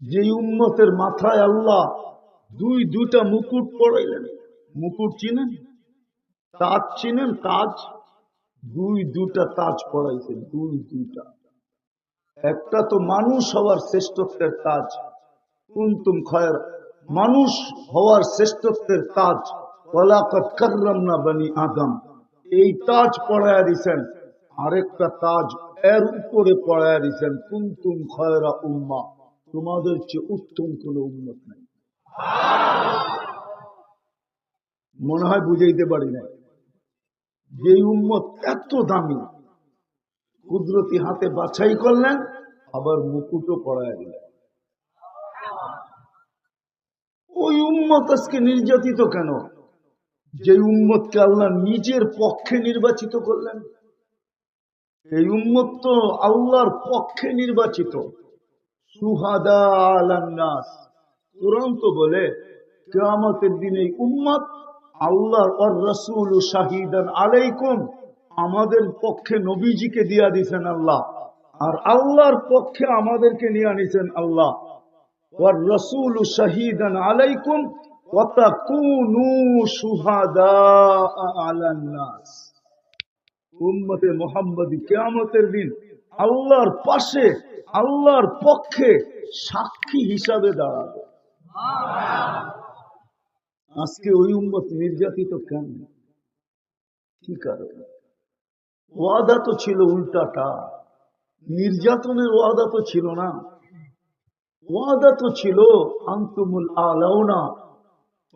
যে উম্মতের মাথায় আল্লাহ দুইটা মুকুট পড়াইলেন। মুকুট চিনেন? তাজ চিনেন? তাজ, দুইটা তাজ পড়াইছেন, দুইটা। একটা তো মানুষ হওয়ার শ্রেষ্ঠত্বের তাজ, কুনতুম খায়রা, মানুষ হওয়ার শ্রেষ্ঠত্বের তাজ, ওয়ালাকাদ কাররামনা বনি আদম, এই তাজ পড়ায়া দিছেন। আরেকটা তাজ এর উপরে পড়ায়া দিছেন, কুনতুম খায়রা উম্মাহ, তোমাদের চেয়ে উত্তম কোন উম্মত নাই। মনে হয় বুঝাইতে পারি না। যে উম্মত এত দামি, কুদরতি হাতে বাছাই করলেন, আবার মুকুটও পড়ায়া দিলেন। ওই উম্মত আজকে নির্যাতিত কেন? যে উম্মতকে আল্লাহ নিজের পক্ষে নির্বাচিত করলেন। এই উম্মত তো আল্লাহর পক্ষে নির্বাচিত। সুহাদা আলান নাস, কুরআন তো বলে কিয়ামতের দিন এই উম্মত আল্লাহর ওয়ার রাসূল শাহিদান আলাইকুম, আমাদের পক্ষে নবীজিকে দিয়া দিয়েছেন আল্লাহ, আর আল্লাহর পক্ষে আমাদেরকে নিয়ে আনিছেন আল্লাহ। ওয়ার রাসূল শাহিদান আলাইকুম ওয়া তাকুনু শুহাদা আলান নাস। উম্মতে মুহাম্মদী কিয়ামতের দিন আল্লাহর পাশে, আল্লাহর পক্ষে সাক্ষী হিসাবে দাঁড়াবে। আজকে ওই উম্মত নির্যাতিত কেন? কি কারণে? ওয়াদা তো ছিল উল্টাটা, নির্যাতনের ওয়াদা তো ছিল না। ওয়াদা তো ছিল আনতুমুল আলাউনা,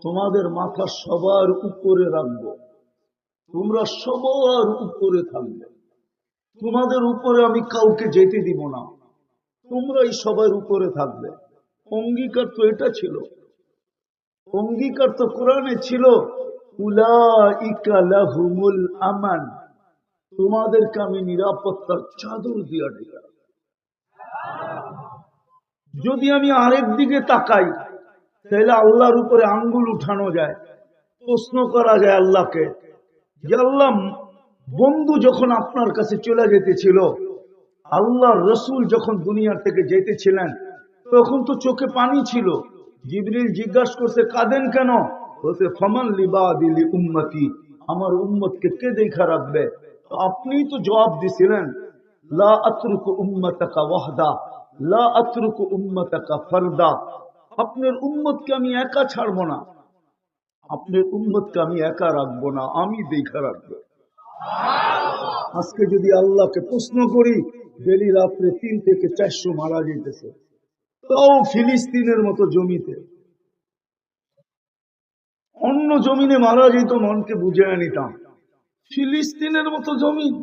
তোমাদের মাথা সবার উপরে রাখবো, তোমরা সবার উপরে থাকবে, তোমাদের উপরে আমি কাউকে যেতে দিব না, তোমরাই সবার উপরে থাকবে। অঙ্গীকার তো এটা ছিল। অঙ্গীকার তো কোরআনে ছিল, উলাইকা লাহুমুল আমান, তোমাদেরকে আমি নিরাপত্তার চাদর দিয়া দিলাম। যদি আমি আরেক দিকে তাকাই, তাহলে আল্লাহর উপরে আঙ্গুল উঠানো যায়, প্রশ্ন করা যায় আল্লাহকে, যে আল্লাহ, বন্ধু যখন আপনার কাছে চলে যেতেছিল, আল্লাহর রসুল যখন দুনিয়ার থেকে যেতেছিলেন, তখন তো চোখে পানি ছিল। জিবরিল জিজ্ঞাসা করছে, কাঁদেন কেন? বলতে ফামান লিবাদিলি উম্মতি, আমার উম্মতকে কে দেখা রাখবে? তো আপনিই তো জবাব দিছিলেন, লা আতরুকু উম্মতাকা ওয়াহদা, লা আতরুকু উম্মতাকা ফারদা, আপনার উম্মতকে আমি একা ছাড়বো না, আপনার উম্মতকে আমি একা রাখবো না, আমি দেখা রাখবো। আজকে যদি আল্লাহকে প্রশ্ন করি, ডেলি রাত্রে 3 থেকে 400 মারা যেতেছে, তাও ফিলিস্তিনের মতো জমিতে। অন্য জমিনে মারা যেত, মনকে বুঝে নিতাম। ফিলিস্তিনের মতো জমিন,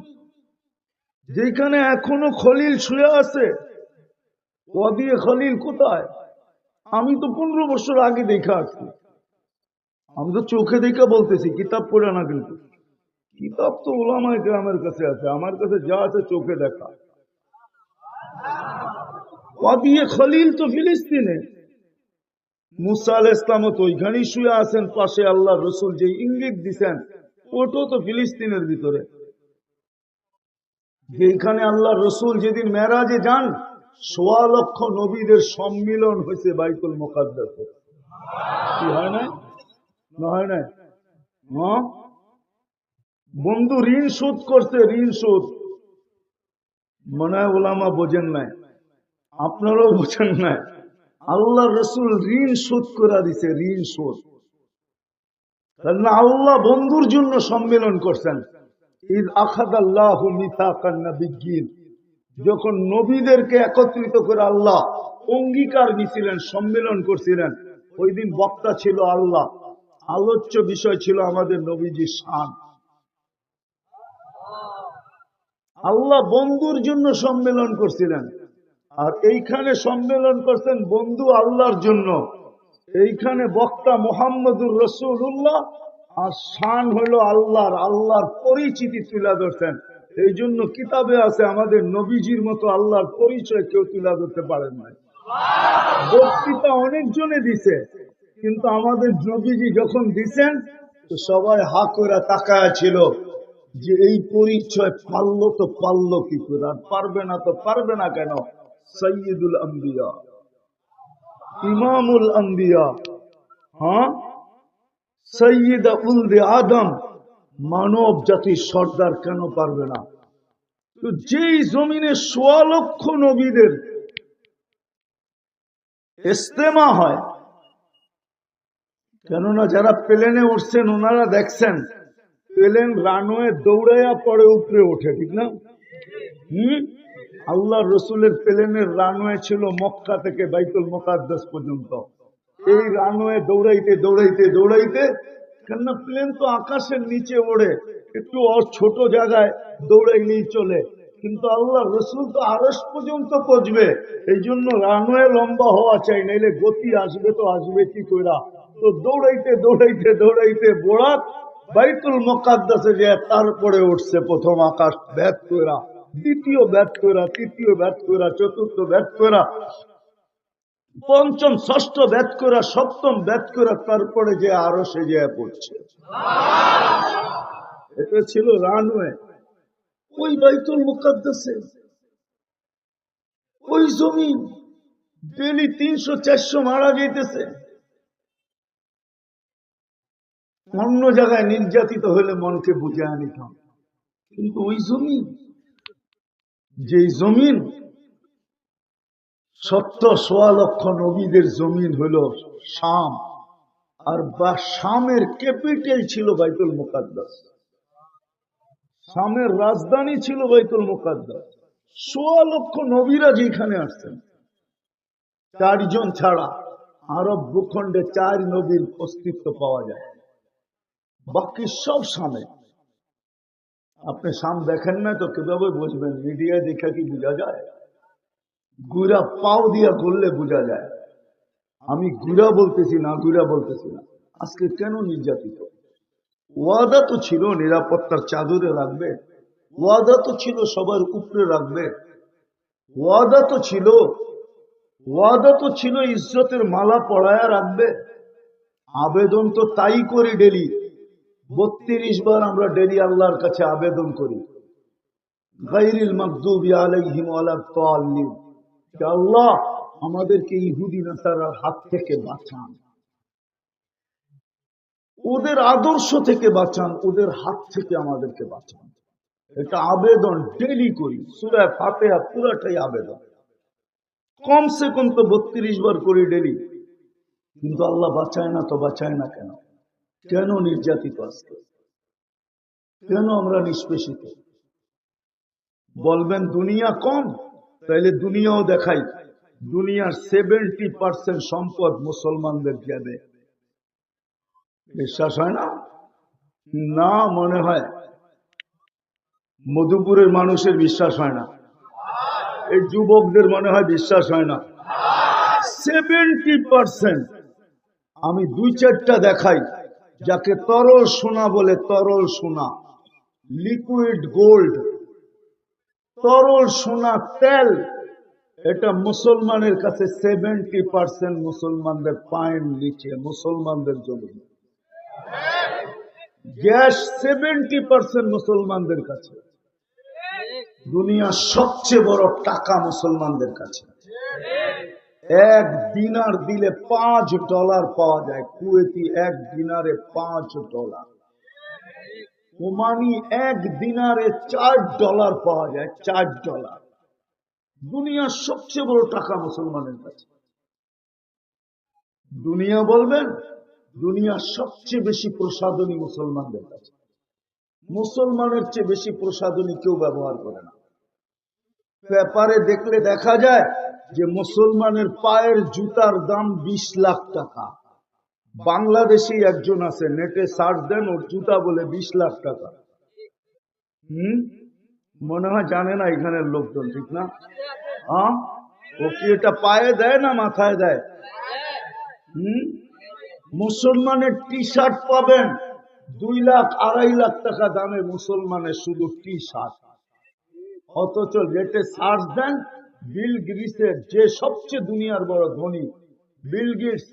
যেখানে এখনো খলিল শুয়ে আছে। ওয়াদি খলিল কোথায়? আমি তো 15 বছর আগে দেখা আসছি। আমি তো চোখে দেখা বলতেছি, কিতাব পড়ে না। কিন্তু কিতাব তো উলামায়ে কেরামের কাছে আছে, আমার কাছে যা আছে চোখে দেখা। ওয়াদি খলিল তো ফিলিস্তিনে। মুসা আলাইহিস সালাম তো ওইখানেই শুয়ে আছেন, পাশে আল্লাহ রসুল যে ইঙ্গিত দিচ্ছেন, ওটাও তো ফিলিস্তিনের ভিতরে। যেখানে আল্লাহ রসুল যেদিন মেরাজে যান, 1.25 লক্ষ নবীদের সম্মিলন হয়েছে বাইতুল মুকাদ্দাসে। কি হয় না? না হয় না? বন্ধু ঋণ শোধ করছে, ঋণ শোধ। মনে হয় ওলামা বোঝেন নাই, আপনারাও বোঝেন নাই। আল্লাহ রসুল ঋণ শোধ করে দিছে, ঋণ শোধ। আল্লাহ বন্ধুর জন্য সম্মেলন করছেন। ঈদ আখাযাল্লাহু মিসাকান নাবিয়্যিন, যখন নবীদেরকে একত্রিত করে আল্লাহ অঙ্গীকার নিছিলেন, সম্মেলন করছিলেন, ওই দিন বক্তা ছিল আল্লাহ, আলোচ্য বিষয় ছিল আমাদের নবীজির শান। আল্লাহ বন্ধুর জন্য সম্মেলন করছিলেন, আর এইখানে সম্মেলন করছেন বন্ধু আল্লাহর জন্য। এইখানে বক্তা মুহাম্মদুর রাসূলুল্লাহ, আর শান হলো আল্লাহর, আল্লাহর পরিচিতি তুলে ধরছেন। এই জন্য কিতাবে আছে, আমাদের নবীজির মতো আল্লাহর পরিচয় কেউ তুলে ধরতে পারে না। বক্তৃতা অনেকজনে দিছে, কিন্তু আমাদের নবীজি যখন দিছেন, তো সবাই হা করে তাকায়া ছিল যে এই পরিচয় পারলো তো পারলো কি করে, আর পারবে না তো পারবে না কেন? সাইয়্যিদুল আম্বিয়া, ইমামুল আম্বিয়া, হ্যাঁ, সৈয়দ উলদে আদম, মানব জাতির সর্দার কেন পারবে না? তো যেই জমিনে ১৬ লক্ষ নবীদের ইস্তেমা হয়, কেননা যারা প্লেনে উঠছেন ওনারা দেখছেন প্লেন রানওয়ে দৌড়াইয়া পরে উপরে ওঠে, ঠিক না? আল্লাহ রসুলের প্লেনের রানওয়ে ছিল মক্কা থেকে বাইতুল মুকাদ্দাস পর্যন্ত। এই রানওয়ে দৌড়াইতে দৌড়াইতে দৌড়াইতে, কেননা প্লেন তো আকাশের নিচে ওড়ে, একটু ছোট জায়গায় দৌড়াইলেই চলে, কিন্তু আল্লাহ রসুল তো আরশ পর্যন্ত পৌঁছবে, এই জন্য রানওয়ে লম্বা হওয়া চাই, নাইলে গতি আসবে তো আসবে কি কইরা। তো দৌড়াইতে দৌড়াইতে দৌড়াইতে বোরাক বাইতুল মুকাদ্দাসে যে তারপরে উঠছে প্রথম আকাশ ভেদ কইরা, দ্বিতীয় ভেদ কইরা, তৃতীয় ভেদ কইরা, চতুর্থ ভেদ কইরা, পঞ্চম ষষ্ঠ ভেদ কইরা, সপ্তম ভেদ কইরা, তারপরে যে আরো সে যে পড়ছে। এটা ছিল রানওয়ে। ওই বাইতুল মুকাদ্দাসে ওই জমিন ডেলি ৩০০-৪০০ মারা যাইতেছে। অন্য জায়গায় নির্যাতিত হলে মনকে বুঝায় নিতাম, কিন্তু ওই জমিন, যেই জমিন ১৭ লক্ষ নবীদের জমিন হলো শাম, আর বা শামের ক্যাপিটাল ছিল বাইতুল মুকাদ্দাস, শামের রাজধানী ছিল বাইতুল মুকাদ্দাস। ১৬ লক্ষ নবীরা যেখানে আসছেন, ৪ জন ছাড়া আরব ভূখণ্ডে ৪ নবীর অস্তিত্ব পাওয়া যায়, বাকি সব শামে। আপনি শাম দেখেন না তো কিভাবে বুঝবেন? মিডিয়ায় দেখা কি বোঝা যায়? গুড়া পাও দিয়া করলে বোঝা যায়। আমি গুড়া বলতেছি না, গুড়া বলতেছি না। আজকে কেন নির্যাতিত? ওয়াদা তো ছিল নিরাপত্তার চাদরে রাখবে, ওয়াদা তো ছিল সবার উপরে রাখবে, ওয়াদা তো ছিল, ওয়াদা তো ছিল ইজ্জতের মালা পড়ায়া রাখবে। আবেদন তো তাই করি ডেলি, ৩২ বার আমরা ডেলি আল্লাহর কাছে আবেদন করি, গায়রিল মাগদুবি আলাইহিম ওয়ালাদ-দাল্লিন, আল্লাহ আমাদেরকে ইহুদি নাসারার হাত থেকে বাঁচান, ওদের আদর্শ থেকে বাঁচান, ওদের হাত থেকে আমাদেরকে বাঁচান। এটা আবেদন ডেলি করি, সূরা ফাতিহা পুরাটাই আবেদন, কমসে কম তো ৩২ বার করি ডেলি। কিন্তু আল্লাহ বাঁচায় না। তো বাঁচায় না কেন? কেন নির্যাতিত আজকে? কেন আমরা নিষ্পেষিত? বলবেন দুনিয়া কম, তাইলে দুনিয়াও দেখাই। দুনিয়ার 70% সম্পদ মুসলমানদের যাবে। বিশ্বাস হয় না? না, মনে হয় মধুপুরের মানুষের বিশ্বাস হয় না, এই যুবকদের মনে হয় বিশ্বাস হয় না। 70%। আমি ২-৪টা দেখাই, যাকে তরল সোনা বলে, তরল সোনা, লিকুইড গোল্ড, তরল সোনা, তেল, এটা মুসলমানের কাছে 70% মুসলমানদের পায়ের নিচে, মুসলমানদের জমি। গ্যাস 70% মুসলমানদের কাছে। দুনিয়ার সবচেয়ে বড় টাকা মুসলমানদের কাছে। 1 দিনার দিলে $5 পাওয়া যায়। কুয়েতি 1 দিনারে $5। ওমানি 1 দিনারে $4 পাওয়া যায়, $4। দুনিয়ার সবচেয়ে বড় টাকা মুসলমানের কাছে। দুনিয়া বলবেন, দুনিয়ার সবচেয়ে বেশি প্রসাধনী মুসলমানদের কাছে। মুসলমানের চেয়ে বেশি প্রসাধনী কেউ ব্যবহার করে না। পেপারে দেখলে দেখা যায় যে মুসলমানের পায়ের জুতার দাম 20 লাখ টাকা। বাংলাদেশি একজন আছে, নেটে সার্চ দেন, ওর জুতা বলে 20 লাখ টাকা। মনে হয় জানে না এখানের লোকজন, ঠিক না? হ্যাঁ, ও কি এটা পায়ে দেয় না মাথায় দেয়? মুসলমানের টি শার্ট পাবেন 2 লাখ 2.5 লাখ টাকা দামে, মুসলমানের শুধু টি শার্ট। অথচ রেটে সার্চ দেন, বিল গেটসের, যে সবচেয়ে দুনিয়ার বড় ধনী, বিল গেটস,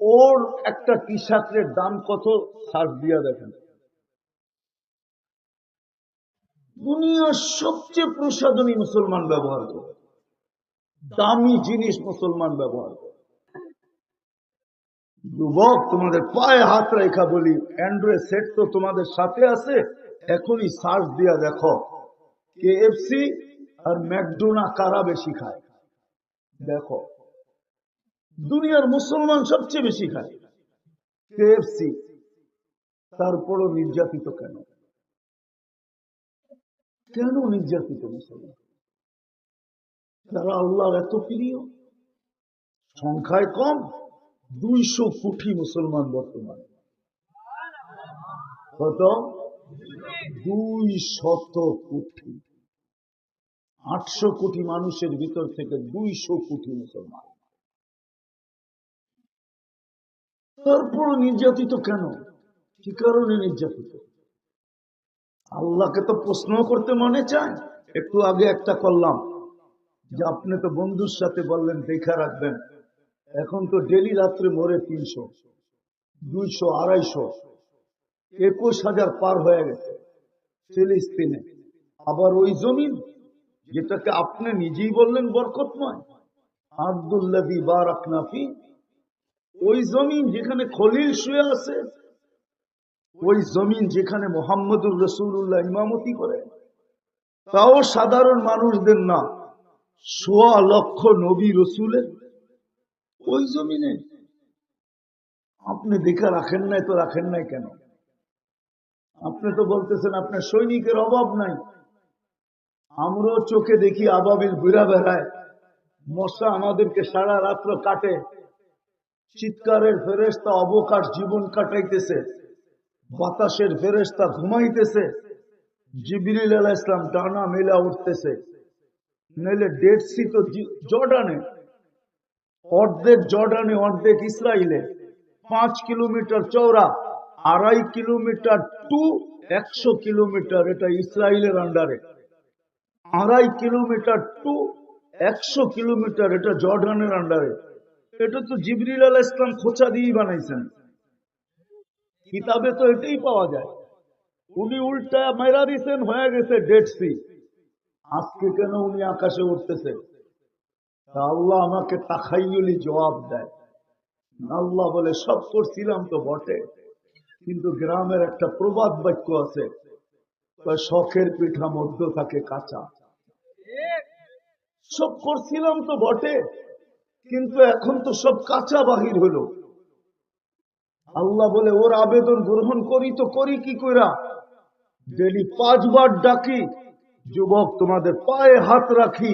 ওর একটা টি শার্টের দাম কত, সার্চ দিয়া দেখেন। দুনিয়ার সবচেয়ে প্রসাধনী মুসলমান ব্যবহার করে, দামি জিনিস মুসলমান ব্যবহার করে। যুবক, তোমাদের পায়ে হাত রেখা বলি, অ্যান্ড্রয়েড সেট তো তোমাদের সাথে আছে, এখনই সার্চ দিয়া দেখো কেএফসি আর ম্যাকডোনা কারা বেশি খায়। দেখো, দুনিয়ার মুসলমান সবচেয়ে বেশি খায় কেএফসি, তারপরও নির্যাতিত কেন? কেন নির্যাতিত মুসলমান? যারা আল্লাহর এত প্রিয়, সংখ্যায় কম, 200 কোটি মুসলমান বর্তমান। কত? 200 কোটি। 800 কোটি মানুষের ভিতর থেকে 200 কোটি মুসলমান। তারপর নির্যাতিত কেন? কি কারণে নির্যাতিত? আল্লাহকে তো প্রশ্ন করতে মনে চায়। একটু আগে একটা করলাম যে আপনি তো বন্ধুর সাথে বললেন দেখা রাখবেন, এখন তো ডেলি রাত্রে মরে 300, 200, 250, 21,000 পার হয়ে গেছে ফিলিস্তিনে। আবার ওই জমিন যেটাকে আপনি নিজেই বললেন বরকতময়, আব্দুল্লাযী বারাকনা ফি, ওই জমিন যেখানে খলিল শুয়ে আছে, ওই জমিন যেখানে মুহাম্মদুর রাসূলুল্লাহ ইমামতি করে, তাও সাধারণ মানুষদের না, 1.25 লক্ষ নবী রসুলের ওই জমিনে আপনি দেখা রাখেন নাই। তো রাখেন নাই কেন? আপনি তো বলতেছেন আপনার সৈনিকের অভাব নাই। আমরাও চোখে দেখি আবাবিল ঘুরা বেড়ায়, মশা আমাদেরকে সারা রাত্র কাটে, চিৎকারের ফেরেশতা অবকাশ জীবন কাটাইতেছে, বাতাসের ফেরেশতা ঘুমাইতেছে, জিবরিল আলাইহিস সালাম ডানা মেলা উঠতেছে। নইলে ডেড সি তো জর্ডানে, অর্ধেক জর্ডানে অর্ধেক ইসরায়েলে, 5 কিলোমিটার চওড়া, 2.5 কিলোমিটার টু 100 কিলোমিটার, এটা ইসরায়েলের আন্ডারে। 2.5 কিলোমিটার টু 100 কিলোমিটার, এটা জর্ডানের আন্ডারে। এটা তো জিবরিল আলাইহিস সালাম খোঁচা দিয়ে বানাইছেন, কিতাবে তো এটাই পাওয়া যায়। উনি উল্টা মেরা দিয়েছেন, হয়ে গেছে ডেড সি। আজকে কেন উনি আকাশে উঠতেছে? আল্লাহ আমাকে তাখাইয়ুলি জবাব দেয়। আল্লাহ বলে সব করছিলাম তো বটে, কিন্তু গ্রামের একটা প্রবাদ বাক্য আছে, শখের পিঠা মধ্য থাকে কাঁচা। সব করছিলাম তো বটে, কিন্তু এখন তো সব কাঁচা বাহির হলো। আল্লাহ বলে ওর আবেদন গ্রহণ করি তো করি কি কইরা? ডেলি 5 বার ডাকি। যুবক, তোমাদের পায়ে হাত রাখি,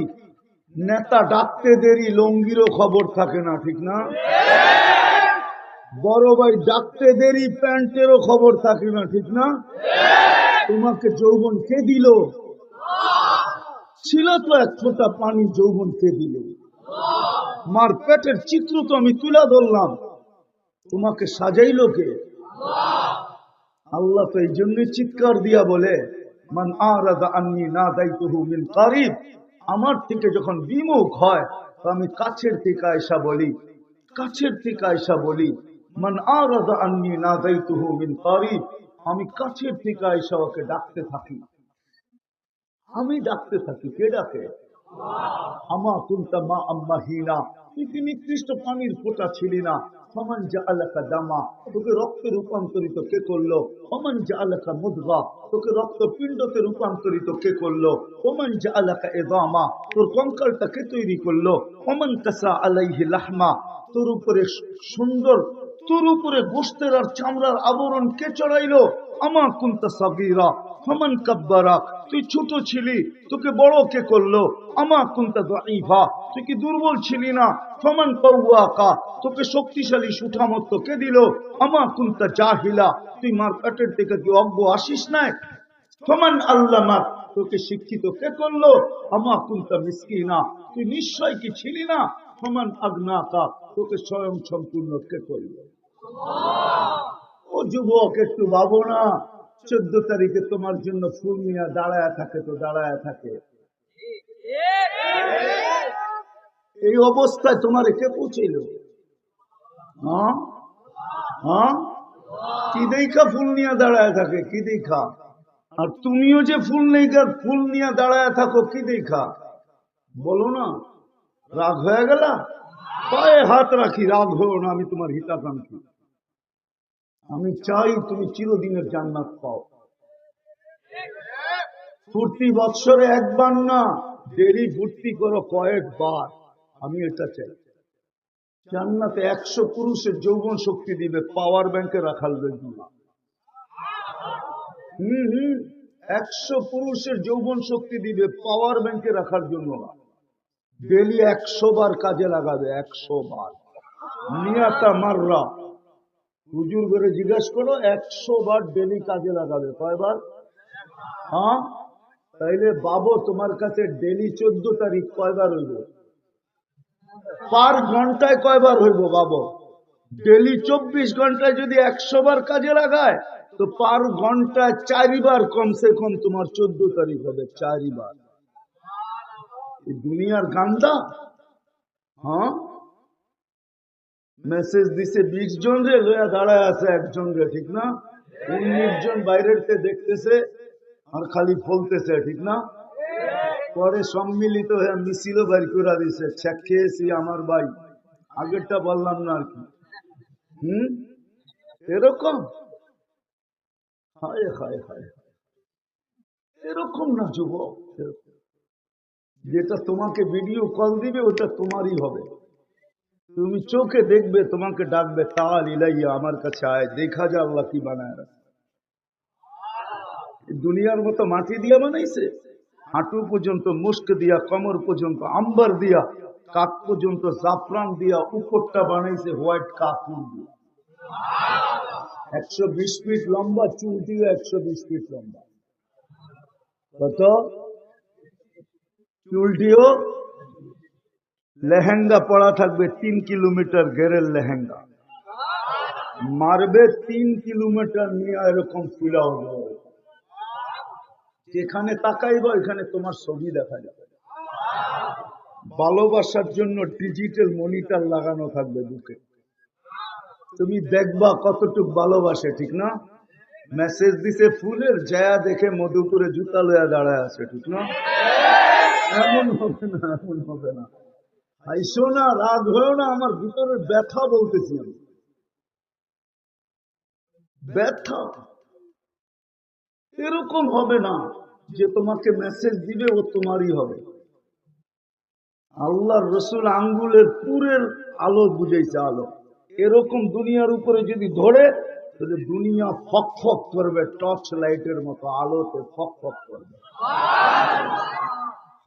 নেতা ডাকতে দেরি লঙ্গিরও খবর থাকে না, ঠিক না? বড় ভাই ডাকতে দেরি প্যান্টেরও খবর থাকে না, ঠিক না? তোমাকে যৌবন কে দিল? ছিল তো এক ফোঁটা পানি, যৌবন কে দিল? মার পেটের চিত্র তো আমি তুলে ধরলাম, তোমাকে সাজাইলো কে? আল্লাহ তো এই জন্য চিৎকার দিয়া বলে, মান আরাদা আন্নী নাদাইতুহু মিন কারিব, আমার থেকে যখন বিমুখ হয় তো আমি কাছের থেকে আয়েশা বলি, কাছের থেকে আয়েশা বলি। মান আরাদা আন্নী নাদাইতুহু মিন কারিব, আমি কাছের থেকে আয়েশা ওকে ডাকতে থাকি, আমি ডাকতে থাকি। কে ডাকে? আমা কুনতা মা আম্মাহিনা, তুই নিকৃষ্ট পানির ফোঁটা ছিলি না। ফমান জাআলাকা দামা, তোকে রক্তে রূপান্তরিত কে করলো? ফমান জাআলাকা মুদগা, তোকে রক্তপিণ্ডতে রূপান্তরিত কে করলো? ফমান জাআলাকা ইযামা, তোর কঙ্কালটা কে তৈরি করলো? ফমান কাসা আলাইহি লাহমা, তোর উপরে সুন্দর, তোর উপরে গোশতের আর চামড়ার আবরণ কে চড়াইলো? আমা কুনতা সাগীরা ফমান কাব্বারা, তুই ছোট ছিলি, তোকে বড় কে করলো? আমা কুনতা দাঈফা, তুই কি দুর্বল ছিলি না? ফমান কাওয়াকা, তোকে শক্তিশালী সুঠামত্ব কে দিল? আমা কুনতা জাহিলা, তুই মার পেটের থেকে কি অজ্ঞ আসিস নাই? ফমান আল্লামাক, তোকে শিক্ষিত কে করলো? আমা কুনতা মিসকিনা, তুই নিশ্চয় কি ছিলি না? ফমান আগনাকা, তোকে স্বয়ং সম্পূর্ণ কে করলো? ও যুবক, একটু ভাবো না, 14 তারিখে তোমার জন্য ফুল নিয়ে দাঁড়ায় থাকে, তো দাঁড়ায় থাকে। এই অবস্থায় তোমার কে পৌঁছইল? হ্যাঁ হ্যাঁ, কি দেখা ফুল নিয়ে দাঁড়ায় থাকে? কি দেখা? আর তুমিও যে ফুল নিয়ে দাঁড়ায় থাকো, কি দেখা? বলো না, রাগ হয়ে গেল? পায়ে হাত রাখি, রাগ হও না, আমি তোমার হিতাকাঙ্ক্ষী। আমি চাই তুমি চিরদিনের জান্নাত পাও। ফুর্তি বৎসরে একবার না, ডেলি ফুর্তি করো কয়েকবার। আমি এটা চাই। জান্নাতে 100 পুরুষের যৌবন শক্তি দিবে, পাওয়ার ব্যাংকে রাখার জন্য। 100 পুরুষের যৌবন শক্তি দিবে, পাওয়ার ব্যাংকে রাখার জন্য না। ডেলি 100 বার কাজে লাগাবে, 100 বার। নিয়াতা মাররা, হুজুর করে জিজ্ঞেস করো, 100 বার ডেলি কাজে লাগাবে। কয়বার? হ্যাঁ, তাইলে বাবু তোমার কাছে ডেলি 14 তারিখ কয়বার হইব? পার ঘন্টায় কয়বার হইব বাবু? ডেলি 24 ঘন্টায় যদি 100 বার কাজে লাগায়, তো পার ঘন্টায় 4 বার কমসে কম তোমার 14 তারিখ হবে। 4 বার। এই দুনিয়ার গান্দা। হ্যাঁ, মেসেজ দিছে 20 জন রে, লইয়া দাঁড়ায় আছে একজন রে, ঠিক না? 19 জন বাইরের দেখতেছে আর খালি ফলতেছে, ঠিক না? পরে সম্মিলিত হয়ে মিছিল বাড়ি করে দিছে, চেক খেয়েছি আমার ভাই, আগেরটা বললাম না আর কি। এরকম হায় হায় হায়, এরকম না যুবক। যেটা তোমাকে ভিডিও কল দিবে ওটা তোমারই হবে। তুমি চোখে দেখবে, তোমাকে ডাকবে, তাল ইলাইয়া, আমার কাছে আয়, দেখা যা আল্লাহ কি বানায় রাখে। দুনিয়ার মতো মাটি দিয়া বানাইছে, হাঁটু পর্যন্ত মুস্ক দিয়া, কমর পর্যন্ত আম্বার দিয়া, কাক পর্যন্ত জাফরান দিয়া, উপরটা বানাইছে হোয়াইট কাপড় দিয়া। 120 ফিট লম্বা, চুলটিও 120 ফিট লম্বা। কত? চুলটিও। লেহেঙ্গা পড়া থাকবে 3 কিলোমিটার ঘেরের লেহেঙ্গা, মারবে 3 কিলোমিটার নিয়ে, এরকম ফুলা হবে। যেখানে তাকাইব এখানে তোমার ছবি দেখা যাবে। ভালোবাসার জন্য ডিজিটাল মনিটর লাগানো থাকবে বুকে, তুমি দেখবা কতটুক ভালোবাসে, ঠিক না? মেসেজ দিছে ফুলের, জায়া দেখে মধুপুরে জুতা লইয়া দাঁড়ায় আছে, ঠিক না? এমন হবে না, এমন হবে না। আইসো না, রাগ হয়েও না, আমার ভিতরে ব্যথা বলতেছি আমি, ব্যথা। এরকম হবে না যে তোমাকে মেসেজ দিবে ও তোমারই হবে। আল্লাহর রসুল আঙ্গুলের পুরের আলো বুঝাইছে, আলো। এরকম দুনিয়ার উপরে যদি ধরে, তাহলে দুনিয়া ফক ফক করবে, টর্চ লাইটের মতো আলোতে ফক ফক করবে।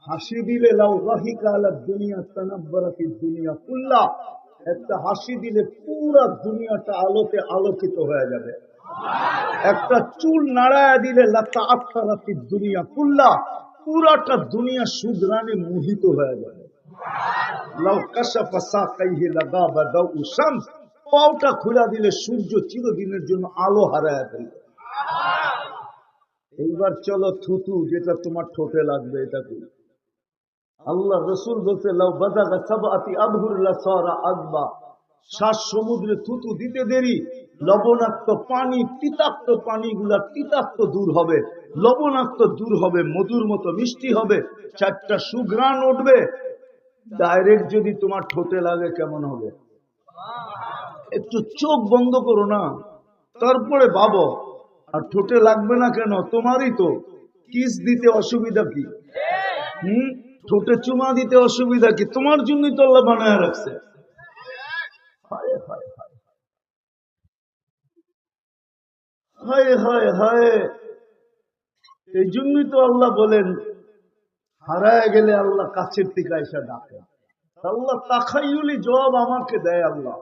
হাসি দিলে, লাউ রাহিকা আলা দুনিয়া তানাব্বারাতি দুনিয়া কুল্লা, একটা হাসি দিলে পুরা দুনিয়াটা আলোতে আলোকিত হয়ে যাবে। একটা চুল নাড়ায় দিলে লাতা আফতারাতি দুনিয়া কুল্লা, পুরাটা দুনিয়া সুদরানে মোহিত হয়ে যাবে। লাউ কাশাফা সাকাইহি লাগাবা দাউ শামস, পাওটা খুলে দিলে সূর্য চিরদিনের জন্য আলো হারায় ফেলবে। এইবার চলো থুতু, যেটা তোমার ঠোঁটে লাগবে, এটা কি? আল্লাহ রসুল বলতে, লাউ বাযাগা সাবআতি আবহুর লাসারা আযবা, 7 সমুদ্রে থুতু দিতে দেরি, লবণাক্ত পানি, তিতাক্ত পানিগুলা তিতাক্ত দূর হবে, লবণাক্ত দূর হবে, মধুর মতো মিষ্টি হবে, 4টা সুঘ্রাণ উঠবে। ডাইরেক্ট যদি তোমার ঠোঁটে লাগে কেমন হবে? একটু চোখ বন্ধ করো না, তারপরে ভাবো। আর ঠোঁটে লাগবে না কেন? তোমারই তো। কিস দিতে অসুবিধা কি? ঠোঁটে চুমা দিতে অসুবিধা কি? তোমার জন্যই তো আল্লাহ বানায় রাখছে। হায় হায় হায় হায় হায় হায়, এই জন্যই তো আল্লাহ বলেন, হারায় গেলে আল্লাহ কাছের থেকে এসে ডাকে। আল্লাহ তাখাইয়ুলি জবাব আমাকে দেয়। আল্লাহ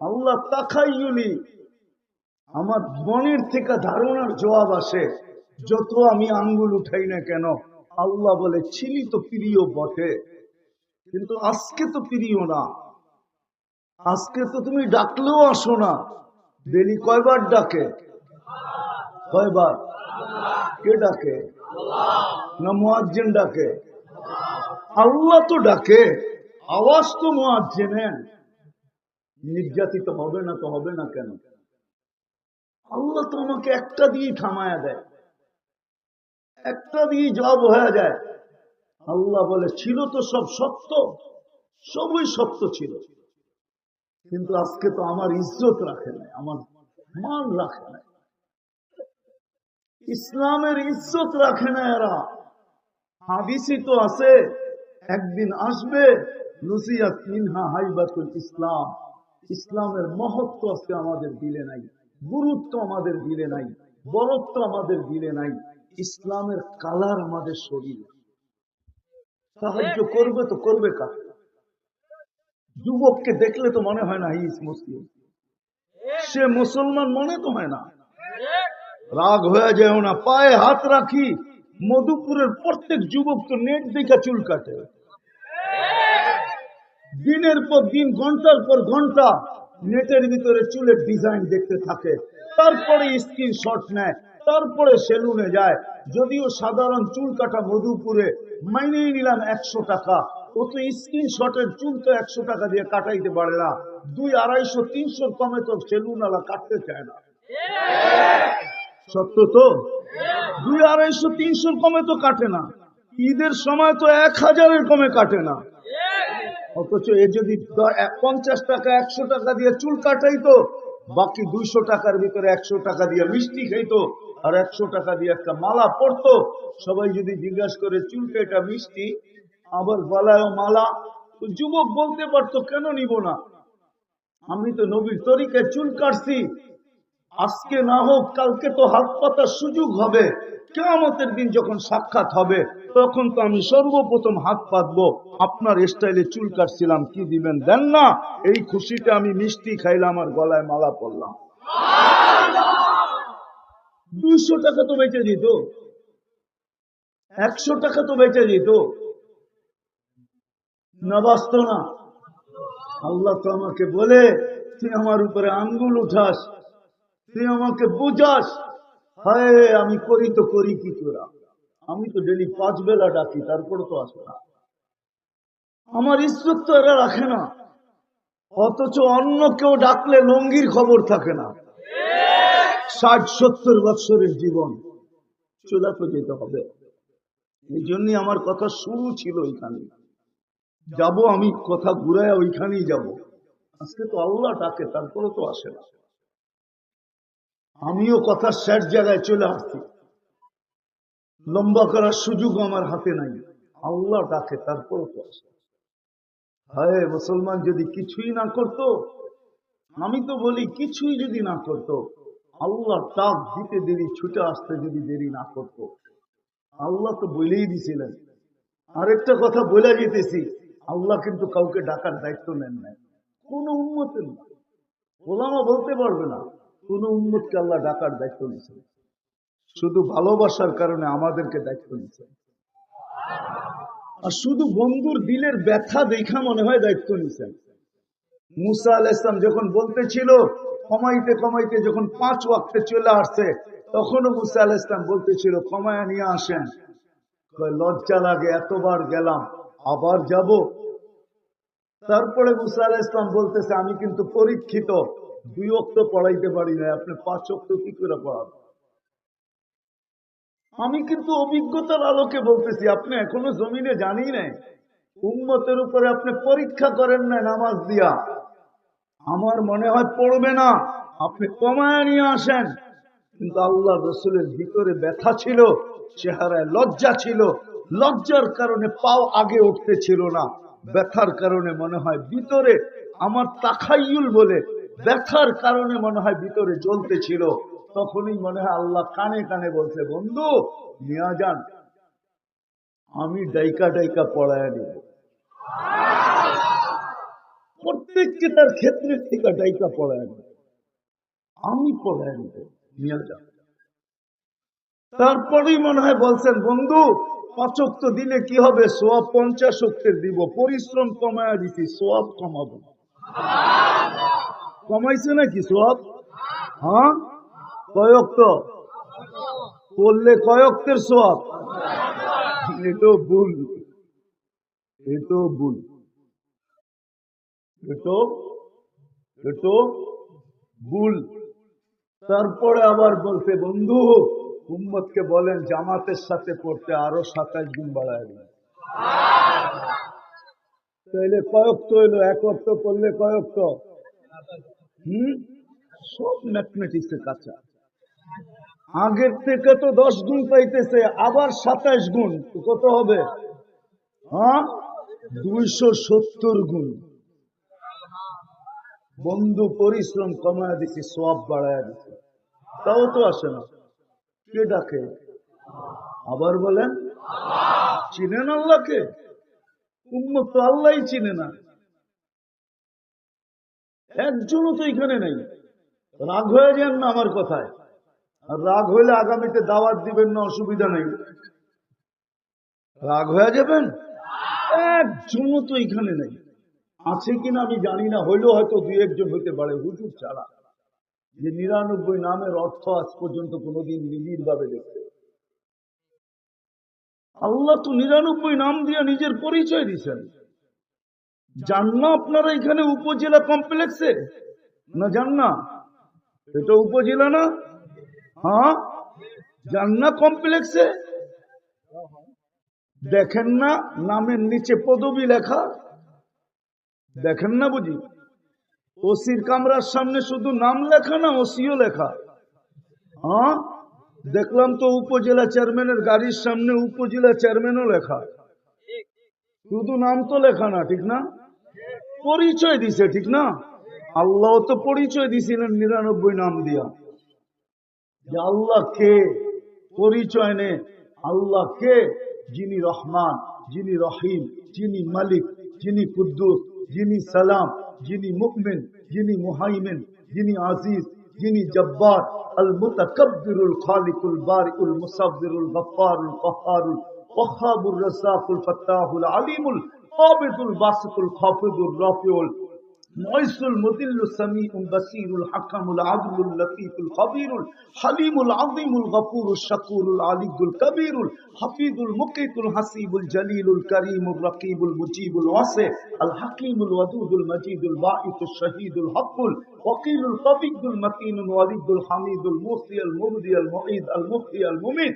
আল্লাহ তাখাইয়ুলি, আমার মনের থেকে ধারণার জবাব আসে। যত আমি আঙ্গুল উঠাই না কেন, আল্লাহ বলে, ছিলি তো প্রিয় বটে, কিন্তু আজকে তো প্রিয় না। আজকে তো তুমি ডাকলেও আসো না। ডেলি কয়বার ডাকে? কয়বার? কে ডাকে? না মুয়াজ্জিন ডাকে? আল্লাহ তো ডাকে, আওয়াজ তো মুয়াজ্জিনের। নির্যাতিত হবে না তো হবে না কেন? আল্লাহ তো আমাকে একটা দিয়ে থামায়া দেয়, একটা দিয়ে জবাব হয়ে যায়। আল্লাহ বলে, ছিল তো সব সত্য, সবই সত্য ছিল, কিন্তু আজকে তো আমার ইজ্জত রাখে নাই, আমার মান রাখে নাই, ইসলামের ইজ্জত রাখে না এরা। হাদিসই তো আছে, একদিন আসবে নুসিয়াত মিনহা হাইবাতুল ইসলাম, ইসলামের মহত্ব আজকে আমাদের দিলে নাই, গুরুত্ব আমাদের দিলে নাই, বরত্ব আমাদের দিলে নাই, ইসলামের কালার আমাদের শরীরে। সাহায্য করবে তো করবে কাকে? যুবককে দেখলে তো মনে হয় না ইস মুসলিম, সে মুসলমান মনে তো হয় না। রাগ হয়ে যায় না, পায়ে হাত রাখি, মধুপুরের প্রত্যেক যুবক তো নেট দেখা চুল কাটে, দিনের পর দিন ঘন্টার পর ঘন্টা নেটের ভিতরে চুলের ডিজাইন দেখতে থাকে, তারপরে স্ক্রিনশট নেয়, তারপরে সেলুনে যায়। যদিও সাধারণ চুল কাটা মধুপুরে মাইনেই নিলাম 100 টাকা, ও তো স্ক্রিনশটের চুল তো 100 টাকা দিয়ে কাটাইতে পারে না, 200, 250, 300 কমে তো সেলুন আলা কাটতে চায় না। সত্য তো, 200, 250, 300 কমে তো কাটে না, ঈদের সময় তো 1000-এর কমে কাটে না। অথচ এ যদি 50 টাকা 100 টাকা দিয়ে চুল কাটাইতো, বাকি 200 টাকার ভিতরে 100 টাকা দিয়ে মিষ্টি খাইতো, আর 100 টাকা দিয়ে একটা মালা পরতো। সবাই যদি জিজ্ঞাসা করে চুল কেটা মিষ্টি, আবার গলায় মালা, তো যুবক বলতে পারতো কেন নিব না, আমি তো নবীর তরিকায় চুল কাটছি, আজকে না হোক কালকে তো হাত পাতার সুযোগ হবে, কিয়ামতের দিন যখন সাক্ষাৎ হবে তখন তো আমি সর্বপ্রথম হাত পাতবো, আপনার স্টাইলে চুল কাটছিলাম, কি দিবেন দেন না, এই খুশিতে আমি মিষ্টি খাইলাম আর গলায় মালা পরলাম। 200 টাকা তো বেঁচে যেত, 100 টাকা তো বেঁচে যেত, না বাঁচত না। আল্লাহ তো আমাকে বলে, তুই আমার উপরে আঙ্গুল উঠাস, তুই আমাকে বুঝাস, হায় আমি করি তো করি কি তোরা, আমি তো ডেলি 5 বেলা ডাকি, তারপরে তো আসে না। আমার ইজ্জত তো এরা রাখে না, অথচ অন্য কেউ ডাকলে লঙ্গির খবর থাকে না। 60-70 বছরের জীবন, চলে তো যেতে হবে। এই জন্যই আমার কথা শুরু ছিল ওইখানে, যাব আমি কথা ঘুরায় ওইখানেই যাব। আজকে তো আল্লাহ ডাকে, তারপরে তো আসে না। আমিও কথা শেষ জায়গায় চলে আসছি, লম্বা করার সুযোগ আমার হাতে নাই, আল্লাহ ডাকে তারপরে তো আসে। হায় মুসলমান যদি কিছুই না করতো, আমি তো বলি কিছুই যদি না করতো, আল্লাহ ডাক দিতে দেরি, ছুটে আসতে যদি দেরি না করতো, আল্লাহ তো বলেই দিছিলেন। আরেকটা কথা বলে যেতেছি, আল্লাহ কিন্তু কাউকে ডাকার দায়িত্ব নেন নাই, কোন উম্মতের না, ওলামা বলতে পারবে না কোন উম্মতকে আল্লাহ ডাকার দায়িত্ব নিয়েছেন, শুধু ভালোবাসার কারণে আমাদেরকে দায়িত্ব নিয়েছেন। আর শুধু বন্ধুর দিলের ব্যথা দেখা মনে হয় দায়িত্ব নিয়েছেন। মুসা আলাইহিস সালাম যখন বলতেছিল, কমাইতে কমাইতে যখন 5 ওয়াক্তে চলে আসছে, তখনও মুসা আলাইহিস সালাম বলতেছিল কমায়া নিয়ে আসেন। লজ্জা লাগে, এতবার গেলাম আবার যাব। তারপরে মুসা আলাইহিস সালাম বলতেছে, আমি কিন্তু পরীক্ষিত, 2 ওয়াক্ত পড়াইতে পারি না, আপনি 5 ওয়াক্ত কি করে পড়াবেন? আমি কিন্তু অভিজ্ঞতার আলোকে বলতেছি, আপনি এখনো জমিনে জানি নাই, উম্মতের উপরে আপনি পরীক্ষা করেন না নামাজ দিয়া, আমার মনে হয় পড়বে না, আপনি কমায় নিয়ে আসেন। কিন্তু আল্লাহ রসুলের ভিতরে ব্যথা ছিল, চেহারায় লজ্জা ছিল, লজ্জার কারণে পাও আগে উঠতে ছিল না, ব্যথার কারণে মনে হয় ভিতরে, আমার তাখাইয়ুল বলে, ব্যথার কারণে মনে হয় ভিতরে জ্বলতে ছিল। তখনই মনে হয় আল্লাহ কানে কানে বলছে, বন্ধু নিয়ে যান, আমি ডাইকা ডাইকা পড়ায় দিব, প্রত্যেককে তার ক্ষেত্রের থেকে ডাইকা পড়ায় দিব, আমি পড়ায় দিব, নিয়ে যান। তারপরেই মনে হয় বলছেন, বন্ধু 5 ওয়াক্ত দিলে কি হবে, সওয়াব 50 ওয়াক্তের দিব, পরিশ্রম কমায়া দিছি, সওয়াব কমাবো। কমাইছে নাকি সওয়াব? হ্যাঁ, কয় ওয়াক্ত পড়লে কয় ওয়াক্তের সওয়াব? এটাও ভুল, এটাও ভুল, এটাও ভুল। তারপরে আবার বলছে, বন্ধু উম্মতকে বলেন জামাতের সাথে পড়তে আরো 27 দিন বাড়ায় দেন। তাহলে কয়ক্ত হইলো, এক অক্ত করলে কয়ক্ত? সব ম্যাথমেটিক্সে কাঁচা। আগের থেকে তো 10 গুণ পাইতেছে, আবার 27 গুণ, কত হবে? 270 গুণ। বন্ধু পরিশ্রম কমায় দিছি, সব বাড়ায় দিছি, তাও তো আসে না। কে ডাকে? আবার বলেন, চিনেন আল্লাহকে? উম্মত তো আল্লাহই চিনে না, একজনও তো এখানে নেই। রাগ হয়ে যান না আমার কথায়, আর রাগ হইলে আগামীতে দাওয়াত দিবেন না, অসুবিধা নেই। রাগ হয়ে যাবেন, একজনও তো এখানে নেই। আছে কিনা আমি জানি না, হইলেও হয়তো 2-1 জন হইতে পারে, হুজুর ছাড়া, যে 99 নামের অর্থ আজ পর্যন্ত কোনোদিন নিবিড় ভাবে দেখতে। আল্লাহ তো 99 নাম দিয়ে নিজের পরিচয় দিচ্ছেন। জান না আপনারা এখানে উপজেলা কমপ্লেক্সে? না জান না? এটা উপজেলা না? হ্যাঁ, জান না কমপ্লেক্সে? দেখেন না নামের নিচে পদবি লেখা? দেখেন না বুঝি? ওসির কামরার সামনে শুধু নাম লেখা না, ওসিও লেখা। হ্যাঁ, দেখলাম তো উপজেলা চেয়ারম্যানের গাড়ির সামনে উপজেলা চেয়ারম্যানও লেখা। শুধু নাম তো লেখা না, ঠিক না? পরিচয় দিছে, ঠিক না? আল্লাহ তো পরিচয় দিছিলেন 99 নাম দিয়া, যে আল্লাহ কে, পরিচয় নে। আল্লাহ কে? যিনি রহমান, যিনি রহিম, যিনি মালিক, যিনি কুদ্দুস, যিনি সালাম, যিনি মুমিন, যিনি মুহাইমিন, যিনি আজিজ, যিনি জব্বার, আল মুতাকাব্বিরুল খালিকুল বারিউল মুসাব্বিরুল গফফারুল কহ্হারুল ওয়াহ্হাবুর রাজ্জাকুল ফাত্তাহুল আলিমুল কাবিদুল বাসিতুল খাফিদুর রাফিউল معز المذل السميع البصير الحكم العدل اللطيف الخبير الحليم العظيم الغفور الشكور العلي الكبير الحفيظ المقيت الحسيب الجليل الكريم الرقيب المجيب الواسع الحكيم الودود المجيد الباعث الشهيد الحق الوكيل القوي المتين الوليد الحميد الموصي المبدي المعيد المحيي المميت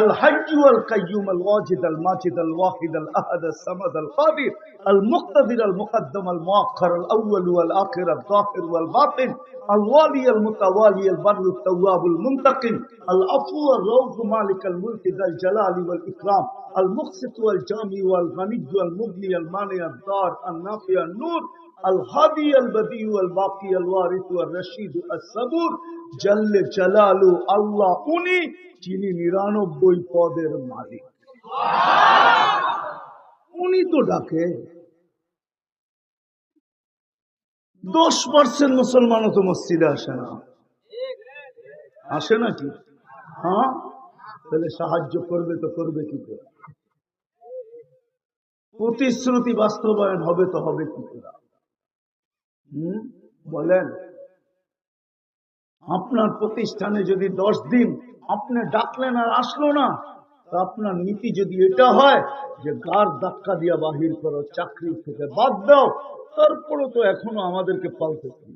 الحج والقيوم الواجد الماجد الواحد الأحد الصمد القادر المقتدر المقدم المؤخر الأول والآخر الظاهر والباطن الوالي المتوالي البر التواب المنتقم العفو الرؤوف مالك الملك ذا الجلال والإكرام المقسط والجامع والغني والمغني المانع الضار النافع النور الهادي البديع الباقي الوارث والرشيد الصبور جل جلاله الله উনি যিনি 99 পদের মালিক। উনি তো ডাকে। 10% মুসলমানও তো মসজিদে আসে না, আসে নাকি? হ্যাঁ, তাহলে সাহায্য করবে তো করবে কি করে? প্রতিশ্রুতি বাস্তবায়ন হবে তো হবে কি করে? বলেন, আপনার প্রতিষ্ঠানে যদি 10 দিন আপনি ডাকলেন আর আসলো না, তা আপনার নীতি যদি এটা হয় যে গার ধাক্কা দিয়া বাহির করো, চাকরি থেকে বাদ দাও, তারপরে তো এখনো আমাদেরকে পালতেছেন।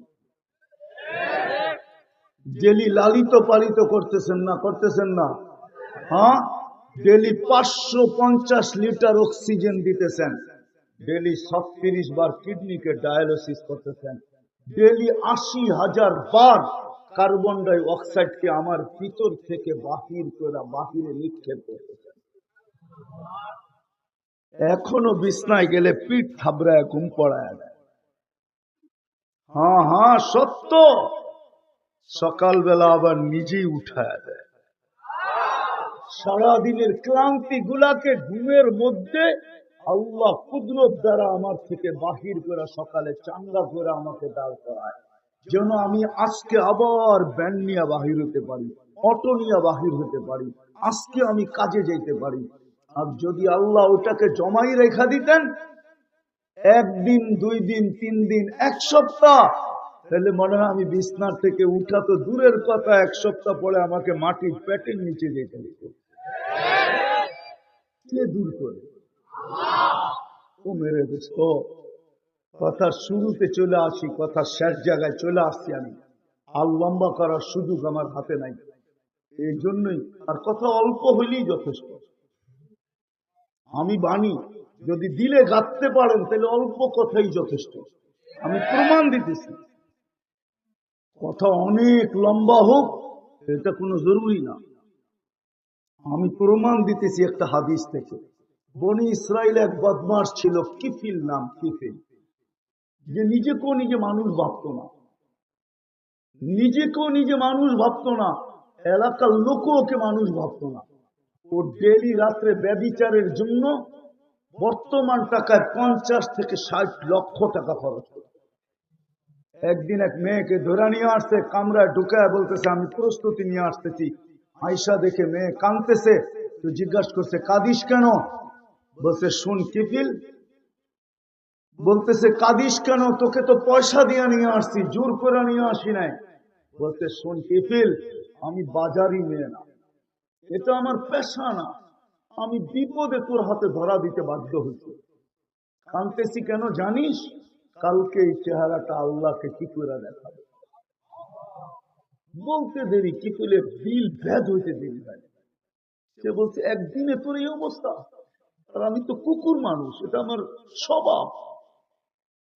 ডেলি লালিত পালিত করতেছেন না, করতেছেন না? হ্যাঁ, ডেলি 550 লিটার অক্সিজেন দিতেছেন, ডেলি 36 বার কিডনিকে ডায়ালিসিস করতেছেন, ডেলি 80,000 বার কার্বন ডাই অক্সাইডকে আমার ভিতর থেকে বাহির করে বাহিরে নিক্ষেপ করতেছেন। এখনো বিছনায় গেলে পিঠ থাবড়ায় ঘুম পড়ায় দেয়। হ্যাঁ হ্যাঁ সত্য, সকালবেলা আবার নিজেই উঠায় দেয়। সারাদিনের ক্লান্তি গুলাকে ঘুমের মধ্যে আল্লাহ কুদরত দ্বারা আমার থেকে বাহির করে সকালে চাঙ্গা করে আমাকে দাঁড় করায়, যেন আমি আজকে আবার ব্যান নিয়ে বাহির হতে পারি, অটো নিয়ে বাহির হতে পারি, আজকে আমি কাজে যেতে পারি। আর যদি আল্লাহ ওটাকে জমাই রেখা দিতেন 1 দিন 2 দিন 3 দিন 1 সপ্তাহ, তাহলে মনে হয় আমি বিছনার থেকে উঠা তো দূরের কথা, 1 সপ্তাহ পরে আমাকে মাটির পেটের নিচে যেতে হতো। কে দূর করে? ও মেরে দোস্ত, কথার শুরুতে চলে আসি, কথা শেষ জায়গায় চলে আসছি আমি। আর লম্বা করার সুযোগ আমার হাতে নাই, এই জন্যই আর কথা অল্প হইলেই যথেষ্ট। আমি বানি যদি দিলে গাঁথতে পারেন তাহলে অল্প কথাই যথেষ্ট। আমি প্রমাণ দিতেছি, কথা অনেক লম্বা হোক এটা কোনো জরুরি না। আমি প্রমাণ দিতেছি একটা হাদিস থেকে। বনি ইসরায়েল এক বদমাস ছিল, কিফিল নাম, কিফিল, যে নিজেকেও নিজে মানুষ ভাবত না, নিজেকেও নিজে মানুষ ভাবত না, এলাকার লোকও ওকে মানুষ ভাবত না। ও ডেলি রাত্রে ব্যভিচারের জন্য বর্তমান টাকায় 50 থেকে 60 লক্ষ টাকা খরচ করে। একদিন এক মেয়েকে ধরে নিয়ে আসছে, কামরায় ঢুকায় বলতেছে আমি প্রস্তুতি নিয়ে আসতেছি। আয়সা দেখে মেয়ে কাঁদতেছে, তো জিজ্ঞাসা করছে কাঁদিস কেন? বলছে শুন কিফিল, বলতেছে কাঁদিস কেন? তোকে তো পয়সা দিয়ে নিয়ে আসছি, জোর করে নিয়ে আসি নাই। বলতে শোন কিফিল, আমি বাজারি মেয়ে না, এটা আমার পেশা না, আমি বিপদে তোর হাতে ধরা দিতে বাধ্য হয়েছি। কাঁদতেছি কেন জানিস? কালকে এই চেহারাটা আল্লাহকে কি করে দেখাবে। বলতে দেরি কিফিলের দিল ভেদ হইতে দেরি হয়। সে বলছে একদিনে তোর এই অবস্থা, আর আমি তো কুকুর মানুষ, এটা আমার স্বভাব।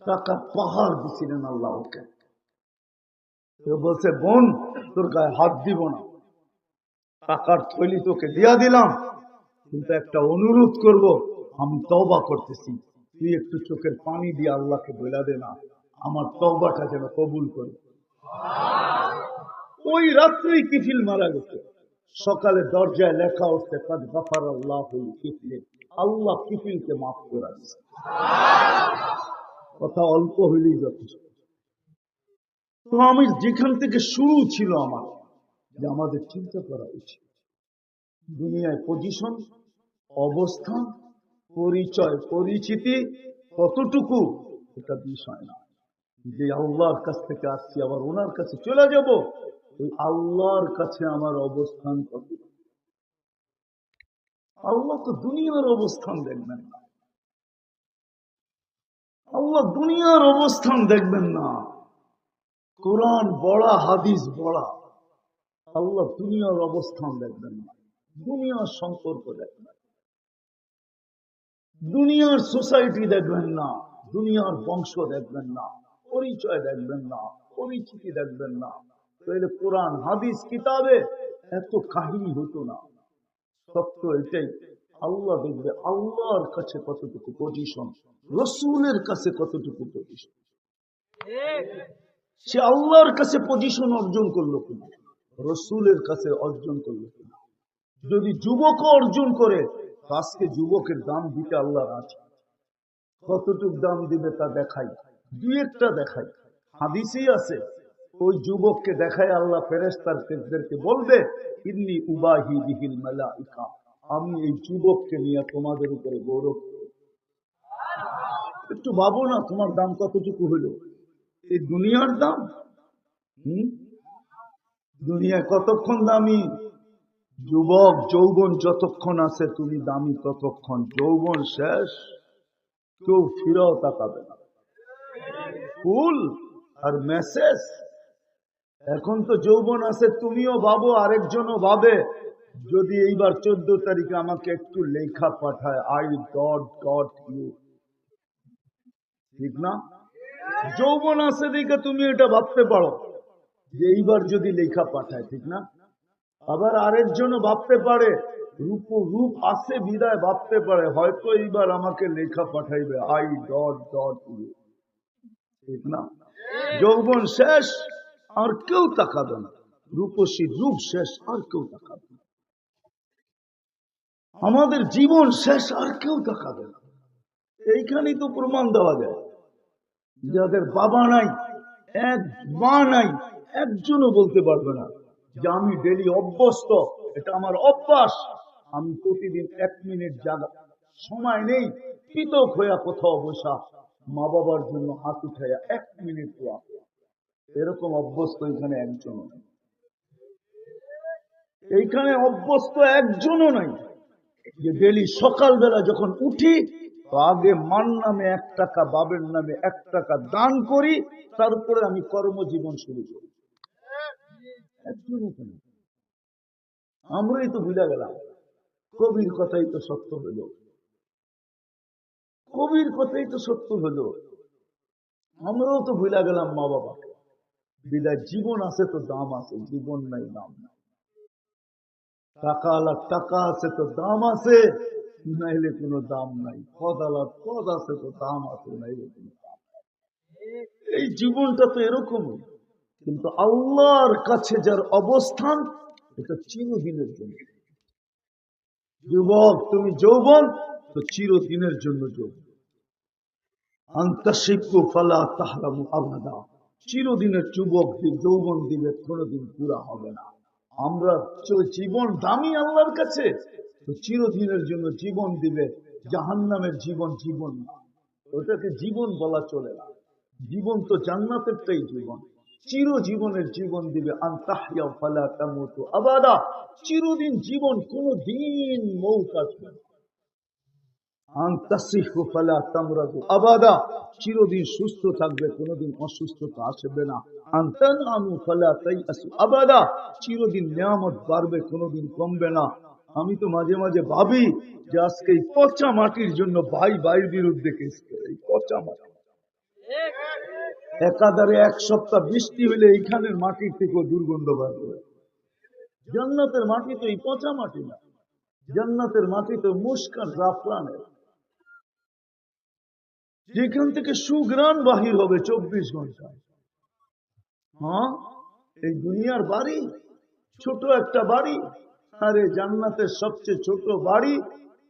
টাকা পাহাড় দিছিলেন আল্লাহ ওকে। বলছে বোন, তোর গায়ে হাত দিব না, টাকার থৈলি তোকে দিয়া দিলাম, কিন্তু একটা অনুরোধ করব, আমি তওবা করতেছি, তুই একটু চোখের পানি দিয়ে আল্লাহকে বলে দে না, আমার তওবাটা যেন কবুল করে। ওই রাত্রেই কিফিল মারা গেছে। সকালে দরজায় লেখা উঠছে কাদ গাফারাল্লাহুল কিফিল, আল্লাহ কিফিলকে মাফ করে দিয়েছে। কথা অল্প হইলেই যথেষ্ট। তো আমি যেখান থেকে শুরু ছিল আমার, যে আমাদের চিন্তা করা উচিত দুনিয়ায় পজিশন, অবস্থান, পরিচয়, পরিচিতি কতটুকু এটা বিষয় না। যে আল্লাহর কাছ থেকে আসছি আবার ওনার কাছে চলে যাব, ওই আল্লাহর কাছে আমার অবস্থান কত। আল্লাহ তো দুনিয়ার অবস্থান দেখবেন না, আল্লাহ দুনিয়ার অবস্থান দেখবেন না। কোরআন বড়া, হাদিস বড়া, আল্লাহ দুনিয়ার অবস্থান দেখবেন না, দুনিয়ার সম্পর্ক দেখবেন, দুনিয়ার সোসাইটি দেখবেন না, দুনিয়ার বংশ দেখবেন না, পরিচয় দেখবেন না, পরিচিতি দেখবেন না। তাহলে কোরআন হাদিস কিতাবে এত কাহিনী হতো না। সত্য এটাই, আল্লাহ দেখবে আল্লাহর কাছে কতটুকু পজিশন, রসুলের কাছে কতটুকু পজিশন। সে আল্লাহর কাছে পজিশন অর্জন করলো কিনা, রসুলের কাছে অর্জন করলো কিনা। যদি যুবক অর্জন করে, আজকে যুবকের দাম দিতে আল্লাহর আছে, কতটুক দাম দিবে তা দেখাই, দুই একটা দেখাই। হাদিসেই আছে, ওই যুবককে দেখায় আল্লাহ ফেরেশতাদেরকে বলবে ইন্নী উবাহি বিহিল মালাইকা, আমি এই যুবককে নিয়ে তোমাদের উপরে গৌরব করি। একটু ভাবো না তোমার দাম কতটুকু হলো, এই দুনিয়ার দাম। দুনিয়ায় কতক্ষণ দামি? যুবক যৌবন যতক্ষণ আছে তুমি দামি ততক্ষণ, যৌবন শেষ কেউ ফিরেও তাকাবে না। ফুল আর মেসেজ, এখন তো যৌবন আছে, তুমিও ভাবো আরেকজনও ভাবে, যদি এইবার 14 তারিখে আমাকে একটু লেখা পাঠায়, আই ডট ইউ, ঠিক না? যৌবন আছে দেখে তুমি এটা ভাবতে পারো যে এইবার যদি লেখা পাঠায়, ঠিক না? আবার আরেকজনও ভাবতে পারে, রূপ আছে বিদায় ভাবতে পারে হয়তো এইবার আমাকে লেখা পাঠাইবে, আই ডট ইউ, ঠিক না? যৌবন শেষ, আর কেউ তাকাবে না, রূপসী রূপ শেষ, আর কেউ তাকাবে না। আমাদের জীবন শেষ, আর কেউ তাকাবে না। এইখানেই তো প্রমাণ দেওয়া যায়, যাদের বাবা নাই, এক মা নাই, একজনও বলতে পারবে না যে আমি ডেলি অভ্যস্ত, এটা আমার অভ্যাস, আমি প্রতিদিন 1 মিনিট জায়গা সময় নেই, পৃথক হইয়া কোথাও বসা মা বাবার জন্য হাত উঠাইয়া 1 মিনিট দোয়া, এরকম অভ্যস্ত এখানে একজনও নাই। এইখানে অভ্যস্ত একজনও নাই যে ডেলি সকালবেলা যখন উঠি তো আগে মার নামে 1 টাকা, বাবের নামে 1 টাকা দান করি, তারপরে আমি কর্মজীবন শুরু করি। একজনও কেন? আমরাই তো ভুলে গেলাম, কবির কথাই তো সত্য হইল, কবির কথাই তো সত্য হলো। আমরাও তো ভুলে গেলাম মা বাবাকে। বিদায় জীবন আছে তো দাম আছে, জীবন নাই দাম নাই। টাকা আলার টাকা আছে তো দাম আছে, নাইলে কোনো দাম নাই। পদ আলার পদ আছে তো দাম আছে, নাইলে কোনো দাম নাই। এই জীবনটা তো এরকমই। কিন্তু আল্লাহর কাছে যার অবস্থান, এটা চিরদিনের জন্য। যুবক তুমি যৌবন তো চিরদিনের জন্য যৌবন। আন্তাশিকু ফালা তাহরামু আবাদা, চিরদিনের যুবক যৌবন দিলে কোনোদিন পুরা হবে না। আমরা জীবন দামি আল্লাহর কাছে, তো চিরদিনের জন্য জীবন দিবে। জাহান্নামের জীবন জীবন না, ওটাকে জীবন বলা চলে না। জীবন তো জান্নাতেরটাই জীবন। চিরজীবনের জীবন দিবে। আনতাহইয়া ফালা তামুতু আবাদা, চিরদিন জীবন, কোনদিন মৌত আসবে না। আনতাসিহু ফালা তামরাদু আবাদা, চিরদিন সুস্থ থাকবে, কোনদিন অসুস্থতা আসবে না। আনতানআমু ফালা তাইআসু আবাদা, চিরদিন নিয়ামত বাড়বে, কোনদিন কমবে না। আমি তো মাঝে মাঝে ভাবি যে আজকে এই পচা মাটির জন্য ভাই ভাইয়ের বিরুদ্ধে কেস করে। এই পচা মাটি একাধারে এক সপ্তাহ বৃষ্টি হলে এইখানের মাটির থেকেও দুর্গন্ধ বার করে। জান্নাতের মাটি তো এই পচা মাটি না, জান্নাতের মাটি তো মুস্কান জাফরানের, যেখান থেকে সুঘ্রাণ বাহির হবে 24 ঘন্টায়। হ্যাঁ, এই দুনিয়ার বাড়ি ছোট একটা বাড়ি, আরে জান্নাতের সবচেয়ে ছোট বাড়ি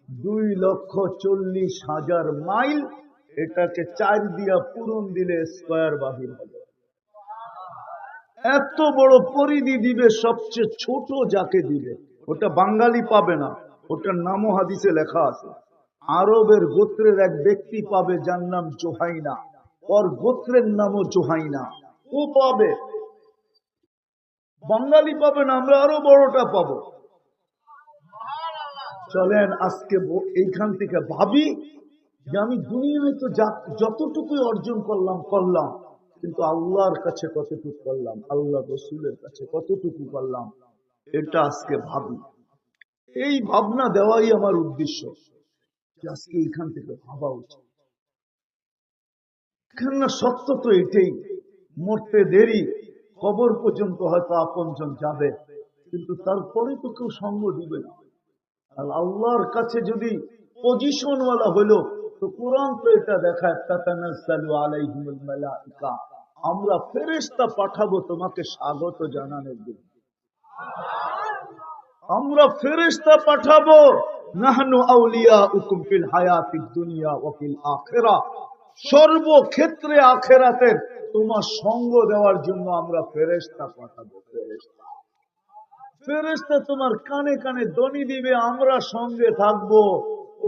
2,40,000 মাইল। এটাকে 4 দিয়া পূরণ দিলে স্কয়ার বাহির হবে। এত বড় পরিধি দিবে সবচেয়ে ছোট যাকে দিবে। ওটা বাঙালি পাবে না, ওটার নামও হাদিসে লেখা আছে। আরবের গোত্রের এক ব্যক্তি পাবে যার নাম জোহাইনা, ওর গোত্রের নামও জোহাইনা, ও পাবে। বাঙালি পাবে না, আমরা আরো বড়টা পাবো। চলেন আজকে এইখান থেকে ভাবি যে আমি দুনিয়ায় তো যতটুকুই অর্জন করলাম, কিন্তু আল্লাহর কাছে কতটুকু করলাম, আল্লাহ রসুলের কাছে কতটুকু করলাম, এটা আজকে ভাবি। এই ভাবনা দেওয়াই আমার উদ্দেশ্য, যে আজকে এইখান থেকে ভাবা উচিত। কেননা সত্য তো এটাই, মরতে দেরি, কবর পর্যন্ত হয়তো আপনজন যাবে, কিন্তু তারপরে তো কেউ সঙ্গ দিবে না। আর আল্লাহর কাছে যদি পজিশন ওয়ালা হলো, তো কোরআন তো এটা দেখায়, তাতানাজ্জালু আলাইহিমুল মালাইকা, আমরা ফেরেশতা পাঠাবো তোমাকে স্বাগত জানানোর জন্য। আমরা ফেরেশতা পাঠাবো, নাহনু আউলিয়াউকুম ফিল হায়াতিদ দুনিয়া ওয়া ফিল আখিরাহ, সর্বক্ষেত্রে আখিরাতের তোমার সঙ্গ দেওয়ার জন্য আমরা ফেরেশতা পাঠাবো। ফেরেশতা তোমার কানে কানে ধ্বনি দিবে, আমরা সঙ্গে থাকবো।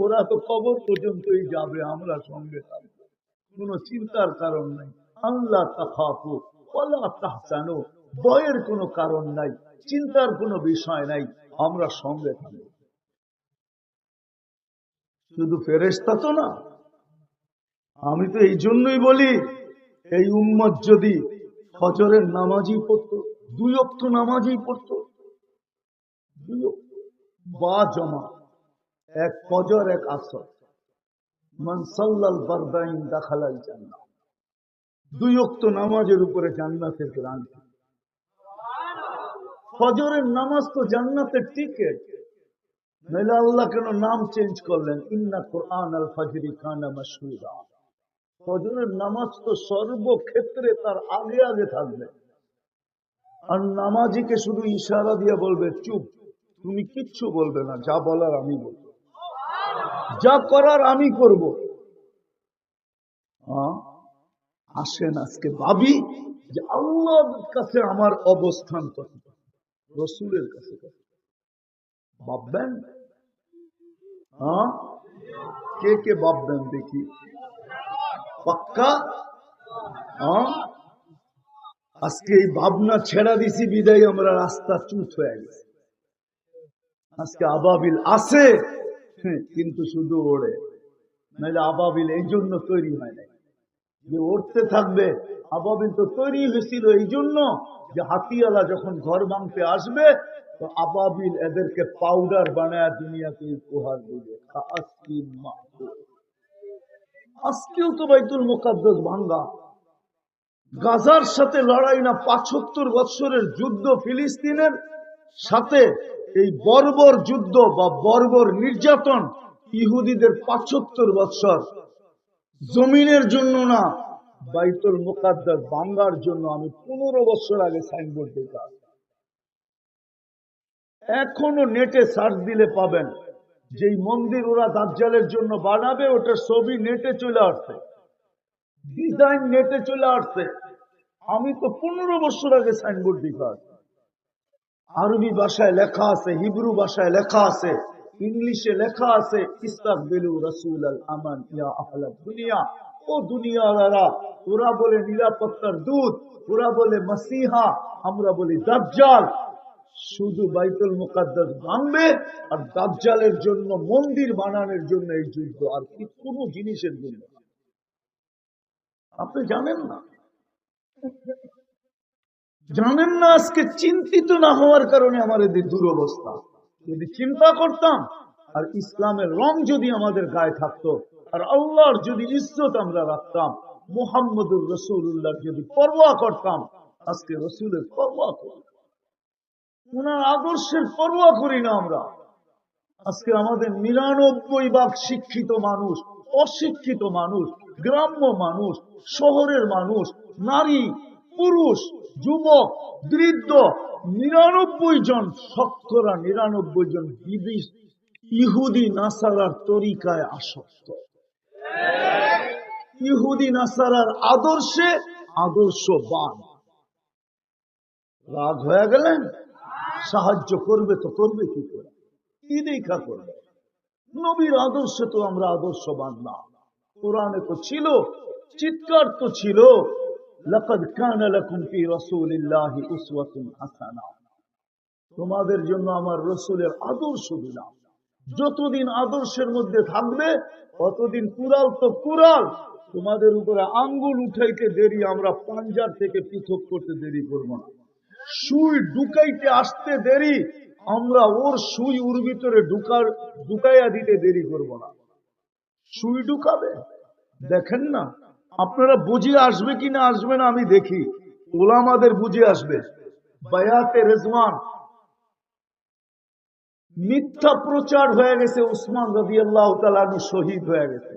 ওরা তো কবর পর্যন্তই যাবে, আমরা সঙ্গে থাকবো, কোনো চিন্তার কারণ নাই। আল্লাহ তাখাফু ওয়ালা তাহজানু, ভয়ের কোনো কারণ নাই, চিন্তার কোনো বিষয় নাই, আমরা সঙ্গে থাকবো। শুধু ফেরেশতা তো না, আমি তো এই জন্যই বলি, এই উম্মত যদি ফজরের নামাজই পড়তো, 2 ওয়াক্ত নামাজই পড়তো, 2 বা জমা, এক ফজর এক আসর, মান সাল্লাল বারদাইন দাখালাল জান্নাহ, 2 ওয়াক্ত নামাজের উপরে জান্নাতের গ্যারান্টি। ফজরের নামাজ তো জান্নাতের টিকেট, নইলে আল্লাহ কেন নাম চেঞ্জ করলেন? ইন্না কুরআন আল ফজরি কানা মাশহুদা, ফজরের নামাজ তো সর্বক্ষেত্রে তার আগে আগে থাকবে। আর নামাজিকে শুধু ইশারা দিয়ে বলবে চুপ, তুমি কিচ্ছু বলবে না, যা বলার আমি বলবো, যা করার আমি করব। আসেন আজকে ভাবি যে আল্লাহর কাছে আমার অবস্থান কত, রসুলের কাছে কত। ভাববেন? কে কে ভাববেন দেখি? পাক্কা? আজকে এই ভাবনা ছেড়া দিছি বিদায় আমরা রাস্তা চুপ হয়ে গেছে। আজকে আবাবিল আছে, কিন্তু শুধু ওড়ে, নাহলে আবাবিল এই জন্য তৈরি হয় নাই যে উড়তে থাকবে। আবাবিল তো তৈরি হয়েছিল এই জন্য যে হাতিওয়ালা যখন ঘর ভাঙতে আসবে, তো আবাবিল এদেরকে পাউডার বানায় দুনিয়াকে উপহার দিবে। আজকেও তো বাইতুল মুকাদ্দাস ভাঙ্গা। গাজার সাথে লড়াই না, ৭৫ বছরের যুদ্ধ ফিলিস্তিনের সাথে, এই বর্বর যুদ্ধ বা বর্বর নির্যাতন ইহুদিদের ৭৫ বছর। জমিনের জন্য না, বাইতুল মুকাদ্দাস ভাঙ্গার জন্য আমি ১৫ বছর আগে সাইনবোর্ড দেখা। এখনো নেটে সার্চ দিলে পাবেন, যেই মন্দির ওরা দাজ্জালের জন্য বানাবে ওটার ছবি নেটে চলে আসছে, ডিজাইন নেটে চলে আসছে। আমি তো ১৫ বছর আগে সাইনবোর্ড দেখা। আরবি ভাষায় লেখা আছে, হিব্রু ভাষায় লেখা আছে, ইংলিশে লেখা আছে, ইস্তাকবিলু রাসূলাল আমান ইয়া আহলাদ দুনিয়া। ও দুনিয়াওয়ালারা, ওরা বলে নিরাপত্তার দূত, ওরা বলে মাসিহা, আমরা বলি দাজ্জাল। শুধু বাইতুল মুকাদ্দাস ভাঙবে আর দাজ্জালের জন্য মন্দির বানানোর জন্য এই যুদ্ধ, আর কি কোনো জিনিসের জন্য। আপনি জানেন না, জানেন না আজকে চিন্তিত না হওয়ার কারণে আমার এই দুরবস্থা। যদি চিন্তা করতাম আর ইসলামের রং যদি আমাদের গায়ে থাকতো, আর আল্লাহর যদি ইজ্জত আমরা রাখতাম, মুহাম্মদুর রাসূলুল্লাহর যদি পরোয়া করতাম, আজকে রাসূলের পরোয়া করি, ওনার আদর্শের পরোয়া করি না আমরা। আজকে আমাদের ৯৯% শিক্ষিত মানুষ, অশিক্ষিত মানুষ, গ্রাম্য মানুষ, শহরের মানুষ, নারী, পুরুষ, যুবক, বৃদ্ধ, ৯৯ জন, শতকরা ৯৯ জন ইহুদি নাসারার তরিকায় আসক্ত, ইহুদি নাসারার আদর্শে আদর্শবান। রাগ হয়ে গেলেন? সাহায্য করবে তো করবে কি করে? কি দেখা করবে? নবীর আদর্শে তো আমরা আদর্শবান না। কোরআনে তো ছিল, চিৎকার তো ছিল, লাকাদ কানা লাকুম ফি রাসূলিল্লাহি উসওয়াতুন হাসানা। তোমাদের জন্য আমার রাসূলের আদর্শ দিলাম। যতদিন আদর্শের মধ্যে থাকবে ততদিন কুরাল তো কুরাল, তোমাদের উপরে আঙ্গুল উঠাইতে দেরি, আমরা পাঞ্জার থেকে পৃথক করতে দেরি করব না। সুই ঢুকাইতে আসতে দেরি, আমরা ওর সুই ওর ভিতরে ঢুকাইয়া দিতে দেরি করব না। সুই ঢুকাবে, দেখেন না আপনারা বুঝে আসবে কিনা আসবে না আমি দেখি। ওলামাদের বুঝে আসবে। বায়াতে রিজওয়ান মিথ্যা প্রচার হয়ে গেছে, উসমান রাদিয়াল্লাহু তাআলা আনহু শহীদ হয়ে গেছে।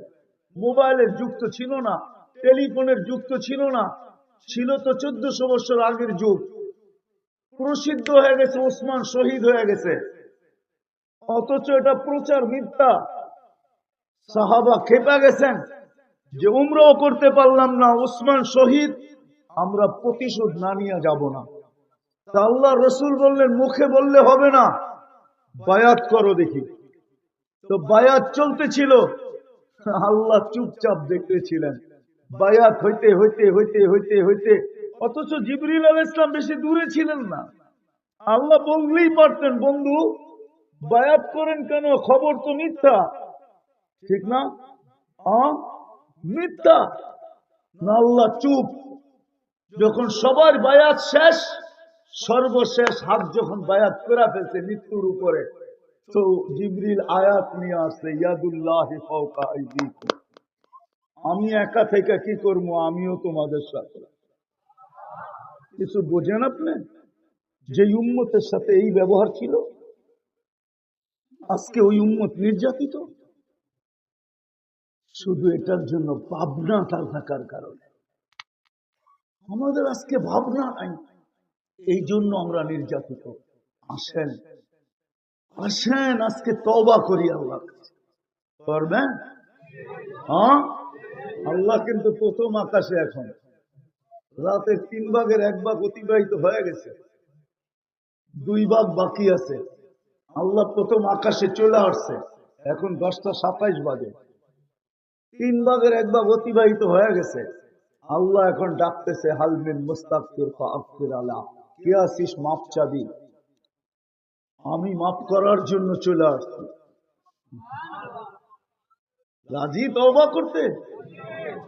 মোবাইলের যুগ তো ছিল না, টেলিফোনের যুগ তো ছিল না, ছিল তো ১৪০০ বছর আগের যুগ। প্রসিদ্ধ হয়ে গেছে উসমান শহীদ হয়ে গেছে, অথচ এটা প্রচার মিথ্যা। সাহাবা খেপে গেছেন যে উমরাও করতে পারলাম না, উসমান শহীদ, আমরা প্রতিশোধ না নিয়ে যাব না। তা আল্লাহ রসুল বললেন মুখে বললে হবে না, বায়াত করো দেখি। তো বায়াত চলতেছিল, আল্লাহ চুপচাপ দেখতেছিলেন। বায়াত হইতে হইতে হইতে হইতে হইতে, অথচ জিবরিল আলাইহিস সালাম বেশি দূরে ছিলেন না। আল্লাহ বললেই পারতেন বন্ধু বায়াত করেন কেন, খবর তো মিথ্যা, ঠিক না? মিথ্যা না, আল্লাহ চুপ। যখন সবার বায়াত শেষ, সর্বশেষ হাত যখন বায়াত করে ফেলছে মৃত্যুর উপরে, তো জিবরিল আয়াত নিয়ে আসছে, ইয়াদুল্লাহি ফাওকা আইদিকুম। আমি একা থেকে কি করবো, আমিও তোমাদের সাথে। কিছু বোঝেন আপনি? যে উম্মতের সাথে এই ব্যবহার ছিল, আজকে ওই উম্মত নির্যাতিত, শুধু এটার জন্য ভাবনাটা থাকার কারণে। আমাদের আজকে ভাবনা নাই, এই জন্য আমরা নির্যাতিত। আসেন আসেন আজকে তওবা করি আল্লাহর কাছে। করবেন? হ্যাঁ, আল্লাহ কিন্তু প্রথম আকাশে, এখন রাতের 3 ভাগের 1 ভাগ অতিবাহিত হয়ে গেছে, 2 ভাগ বাকি আছে। আল্লাহ প্রথম আকাশে চলে আসছে, এখন 10টা 27 বাজে, 3 ভাগের 1 ভাগ অতিবাহিত হয়ে গেছে। আল্লাহ এখন ডাকতেছে, হাল মিন মুস্তাগফির ফাগফির আলা, কে আছিস মাপ চাবি? আমি মাফ করার জন্য চলে আসছি। রাজি তওবা করতে?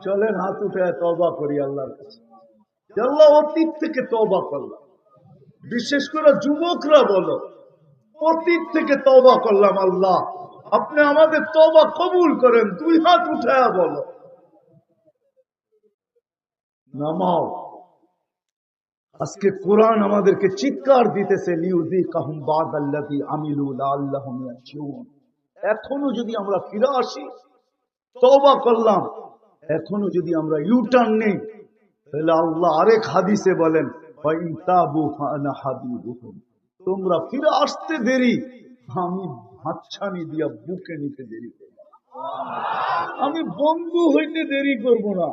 চলেন হাত উঠে তওবা করি আল্লাহর কাছে। আল্লাহ অতীত থেকে তওবা করলাম, বিশেষ করে যুবকরা বলো, অতীত থেকে তওবা করলাম, আল্লাহ আপনি আমাদের তওবা কবুল করেন। 2 হাত উঠায়া বলো, নামাও। আজকে কোরআন আমাদেরকে চিৎকার দিতেছে, লিউযিকাহুম বাদাল্লাযী আমিলু লাআল্লাহুম ইয়ারজিউন। এখনো যদি আমরা ফিরে আসি, তওবা করলাম, এখনো যদি আমরা ইউটার্ন নেই, তাহলে আল্লাহ আরেক হাদিসে বলেন, ফাইন তাবু ফাআনা হাবিবুহুম। তোমরা ফিরে আসতে দেরি, আমি হাতছানি দিয়া বুকে নিতে দেরি করব, আমি বন্ধু হইতে দেরি করব না।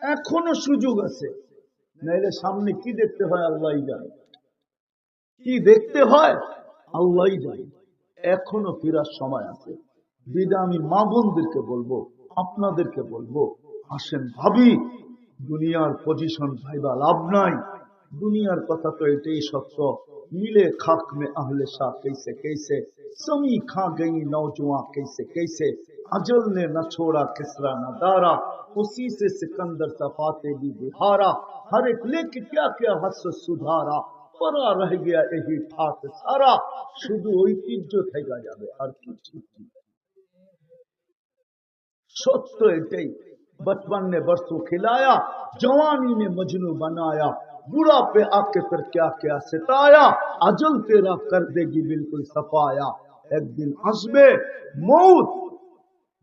এখনো সুযোগ আছে, নাইলে সামনে কি দেখতে হয় আল্লাহই জানে, কি দেখতে হয় আল্লাহই জানে। এখনো ফিরার সময় আছে। বিদা আমি মা বোনদেরকে বলবো, আপনাদেরকে বলবো, আসেন ভাবি, দুনিয়ার পজিশন ভাইবা লাভ নাই। দুনিয়ার কথা তো এটাই সত্য, মিলে খাক মে আহলে শাহ कैसे कैसे, समी खा गई नौजवान कैसे कैसे, अजल ने न छोड़ा किसरा न दारा, उसी से सिकंदर सफाते भी बिहारा, हर एक लेके क्या क्या हस सुधारा, परा रह गया यही ठाट सारा, শুধু ঐতিহ্য থেকে যাবে আর কিছু। सत्य एटे बचपन ने बरसों खिलाया, जवानी ने मजनू बनाया, बुढ़ा पे आके फिर क्या क्या सिताया, अजल तेरा कर देगी बिल्कुल सफाया, एक दिन আসবে মৌত।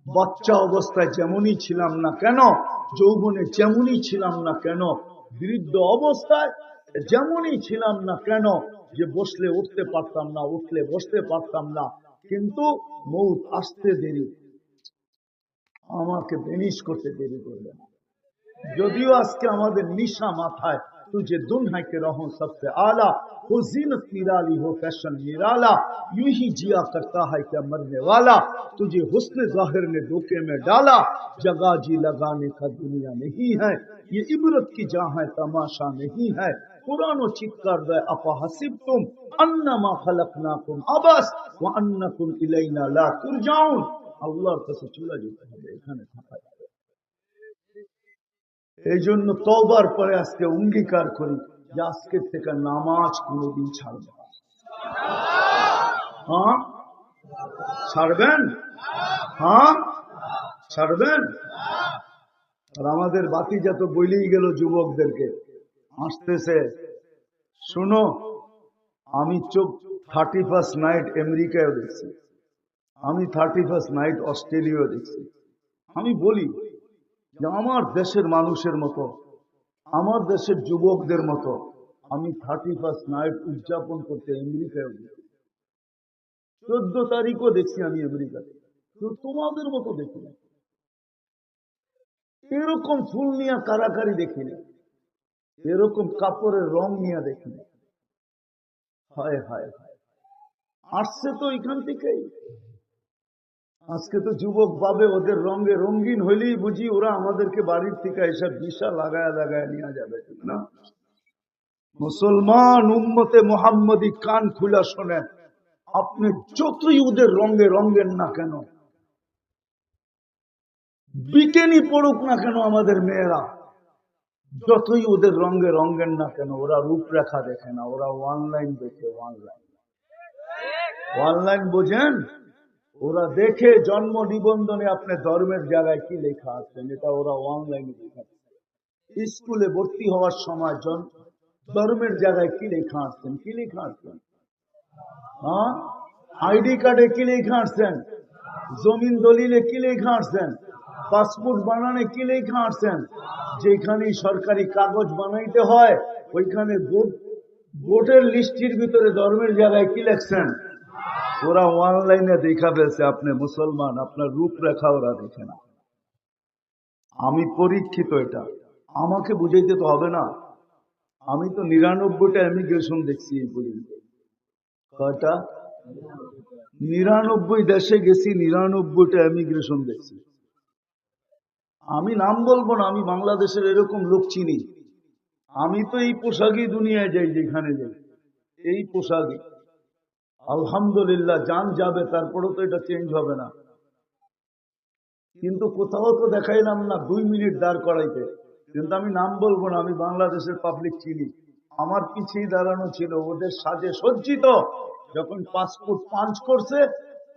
বাচ্চা অবস্থায় যেমনই ছিলাম না কেন, যৌবনে যেমনই ছিলাম না কেন, বৃদ্ধ অবস্থায় যেমনই ছিলাম না কেন, যে বসলে উঠতে পারতাম না, উঠলে বসতে পারতাম না, কিন্তু মৌত আসতে দেরি, আমাকে বেনিশ করতে দেরি করবে না। যদিও আজকে আমাদের নিশা মাথায়, तुझे दुनिया के रहो सबसे आला, हो जीनत निराली हो फैशन निराला, यूं ही जिया करता है क्या मरने वाला, तुझे हुस्न जाहिर ने धोखे में डाला, जगह जी लगाने का दुनिया नहीं है, ये इबरत की जहाँ है तमाशा नहीं है, पुरानो चित्कार दे अपा हसीब तुम अन्नमा खलकनाकुम अबस व अन्नकुम इलैना ला तुरजाउन। আল্লাহর কাছে চলে যেতে হবে, এখানে থাকা যাবে। এই জন্য তওবার পরে আজকে অঙ্গীকার করি যে আজকে থেকে নামাজ কোনোদিন ছাড়ব না। হ্যাঁ ছাড়বেন? হ্যাঁ ছাড়বেন? আর আমাদের বাতি যত বলেই গেল যুবকদেরকে আসতেছে, শুনো, আমি 31st নাইট আমেরিকায় দেখছি, আমি 31st নাইট অস্ট্রেলিয়ায় দেখছি। আমি বলি যে আমার দেশের মানুষের মতো, আমার দেশের যুবকদের মতো আমি 31st নাইট উদযাপন করতে আমেরিকায় দেখছি, 14 তারিখও দেখছি আমি আমেরিকাতে, তো তোমাদের মতো দেখি না, এরকম ফুল নিয়ে কারাকারি দেখি না, এরকম কাপড়ের রং নিয়ে দেখি না। হায় হায় হায়, আসছে তো এখান থেকেই। আজকে তো যুবক পাবে, ওদের রঙে রঙিন হইলেই বুঝি ওরা আমাদেরকে বাড়ির থেকে এসব দিশা লাগায় লাগায় নিয়ে যাবে, ঠিক না? মুসলমান উম্মতে মুহাম্মদী কান খুলা শোনেন, আপনি যতই ওদের রঙে রঙেন না কেন, বিকেনি পড়ুক না কেন আমাদের মেয়েরা, যতই ওদের রঙে রঙেন না কেন, ওরা রূপরেখা দেখে না, ওরা অনলাইন দেখে। অনলাইন বোঝেন? ওরা দেখে জন্ম নিবন্ধনে আপনার ধর্মের জায়গায় কি লেখা আছে, এটা ওরা অনলাইনে দেখাচ্ছে। স্কুলে ভর্তি হওয়ার সময় ধর্মের জায়গায় কি লেখা আসছেন, কি লেখা আসছেন? হ্যাঁ, আইডি কার্ডে কি লেখা আসছেন, জমিন দলিলে কি লেখা আসছেন, পাসপোর্ট বানানে কি লেখা আসছেন, যেখানে সরকারি কাগজ বানাইতে হয় ওইখানে ভোটের লিস্টির ভিতরে ধর্মের জায়গায় কি লেখছেন, ওরা অনলাইনে দেখা ফেলছে আপনি মুসলমান, আপনার রূপরেখা ওরা দেখে না। আমি পরীক্ষিত, এটা আমাকে বুঝাইতে তো হবে না। আমি তো 99টা ইমিগ্রেশন দেখছি এই পর্যন্ত। কয়টা? 99 দেশে গেছি, 99টা ইমিগ্রেশন দেখছি। আমি নাম বলবো না, আমি বাংলাদেশের এরকম লোক চিনি। আমি তো এই পোশাকই দুনিয়ায় যাই, যেখানে যাই এই পোশাকই। আলহামদুলিল্লাহ, জান যাবে, তারপরেও তো এটা চেঞ্জ হবে না। কিন্তু কোথাও তো দেখাইলাম না 2 মিনিট দাঁড় করাইতে, কিন্তু আমি নাম বলবো না, আমি বাংলাদেশের পাবলিক চিনি। আমার পিছিয়ে দাঁড়ানো ছিল, ওদের সাজে সজ্জিত। যখন পাসপোর্ট পাঞ্চ করছে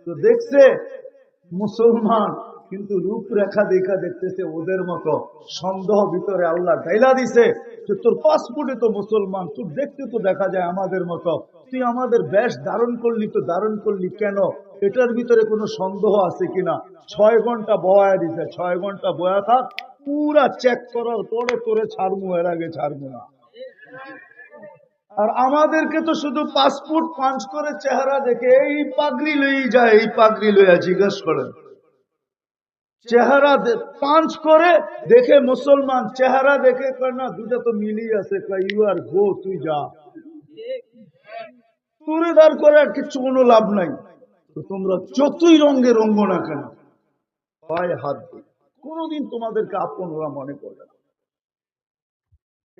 তো দেখছে মুসলমান, কিন্তু রূপরেখা দেখা দেখতেছে ওদের মতো। সন্দেহ ভিতরে আল্লাহ ঢাইলা দিছে যে তোর পাসপোর্টে তো মুসলমান, তোর দেখতে তো দেখা যায় আমাদের মতো, তুই আমাদের বেশ ধারণ করলি, তো ধারণ করলি কেন? এটার ভিতরে কোনো সন্দেহ আছে কিনা? 6 ঘন্টা বয়া দিছে, 6 ঘন্টা বয়া থাক, পুরা চেক করার পরে তোরে ছাড়বো, এর আগে ছাড়বো না। আর আমাদেরকে তো শুধু পাসপোর্ট পাঞ্চ করে চেহারা দেখে এই পাগড়ি লই যায়, এই পাগড়ি লইয়া জিজ্ঞেস করেন, চেহারা পাঞ্চ করে দেখে মুসলমান, চেহারা দেখে কয় না দুটা তো মিলিয়ে আছে, ইউ আর গো, তুই যা। তুরে দাঁড় করে আর কিছু কোনো লাভ নাই। তো তোমরা যতই রঙে রঙ্গ না কেন, পায়ে হাত দিই, কোনোদিন তোমাদেরকে আপন ওরা মনে করবে না।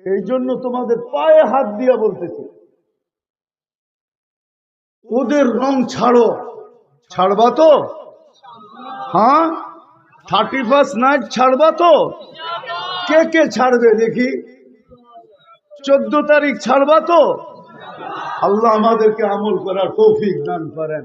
এই জন্য তোমাদের পায়ে হাত দিয়া বলতেছে, ওদের রং ছাড়ো। ছাড়বা তো? হ্যাঁ, 31st নাইট ছাড়বা তো? কে কে ছাড়বে দেখি? 14 তারিখ ছাড়বা তো? আল্লাহ আমাদেরকে আমল করার তৌফিক দান করেন।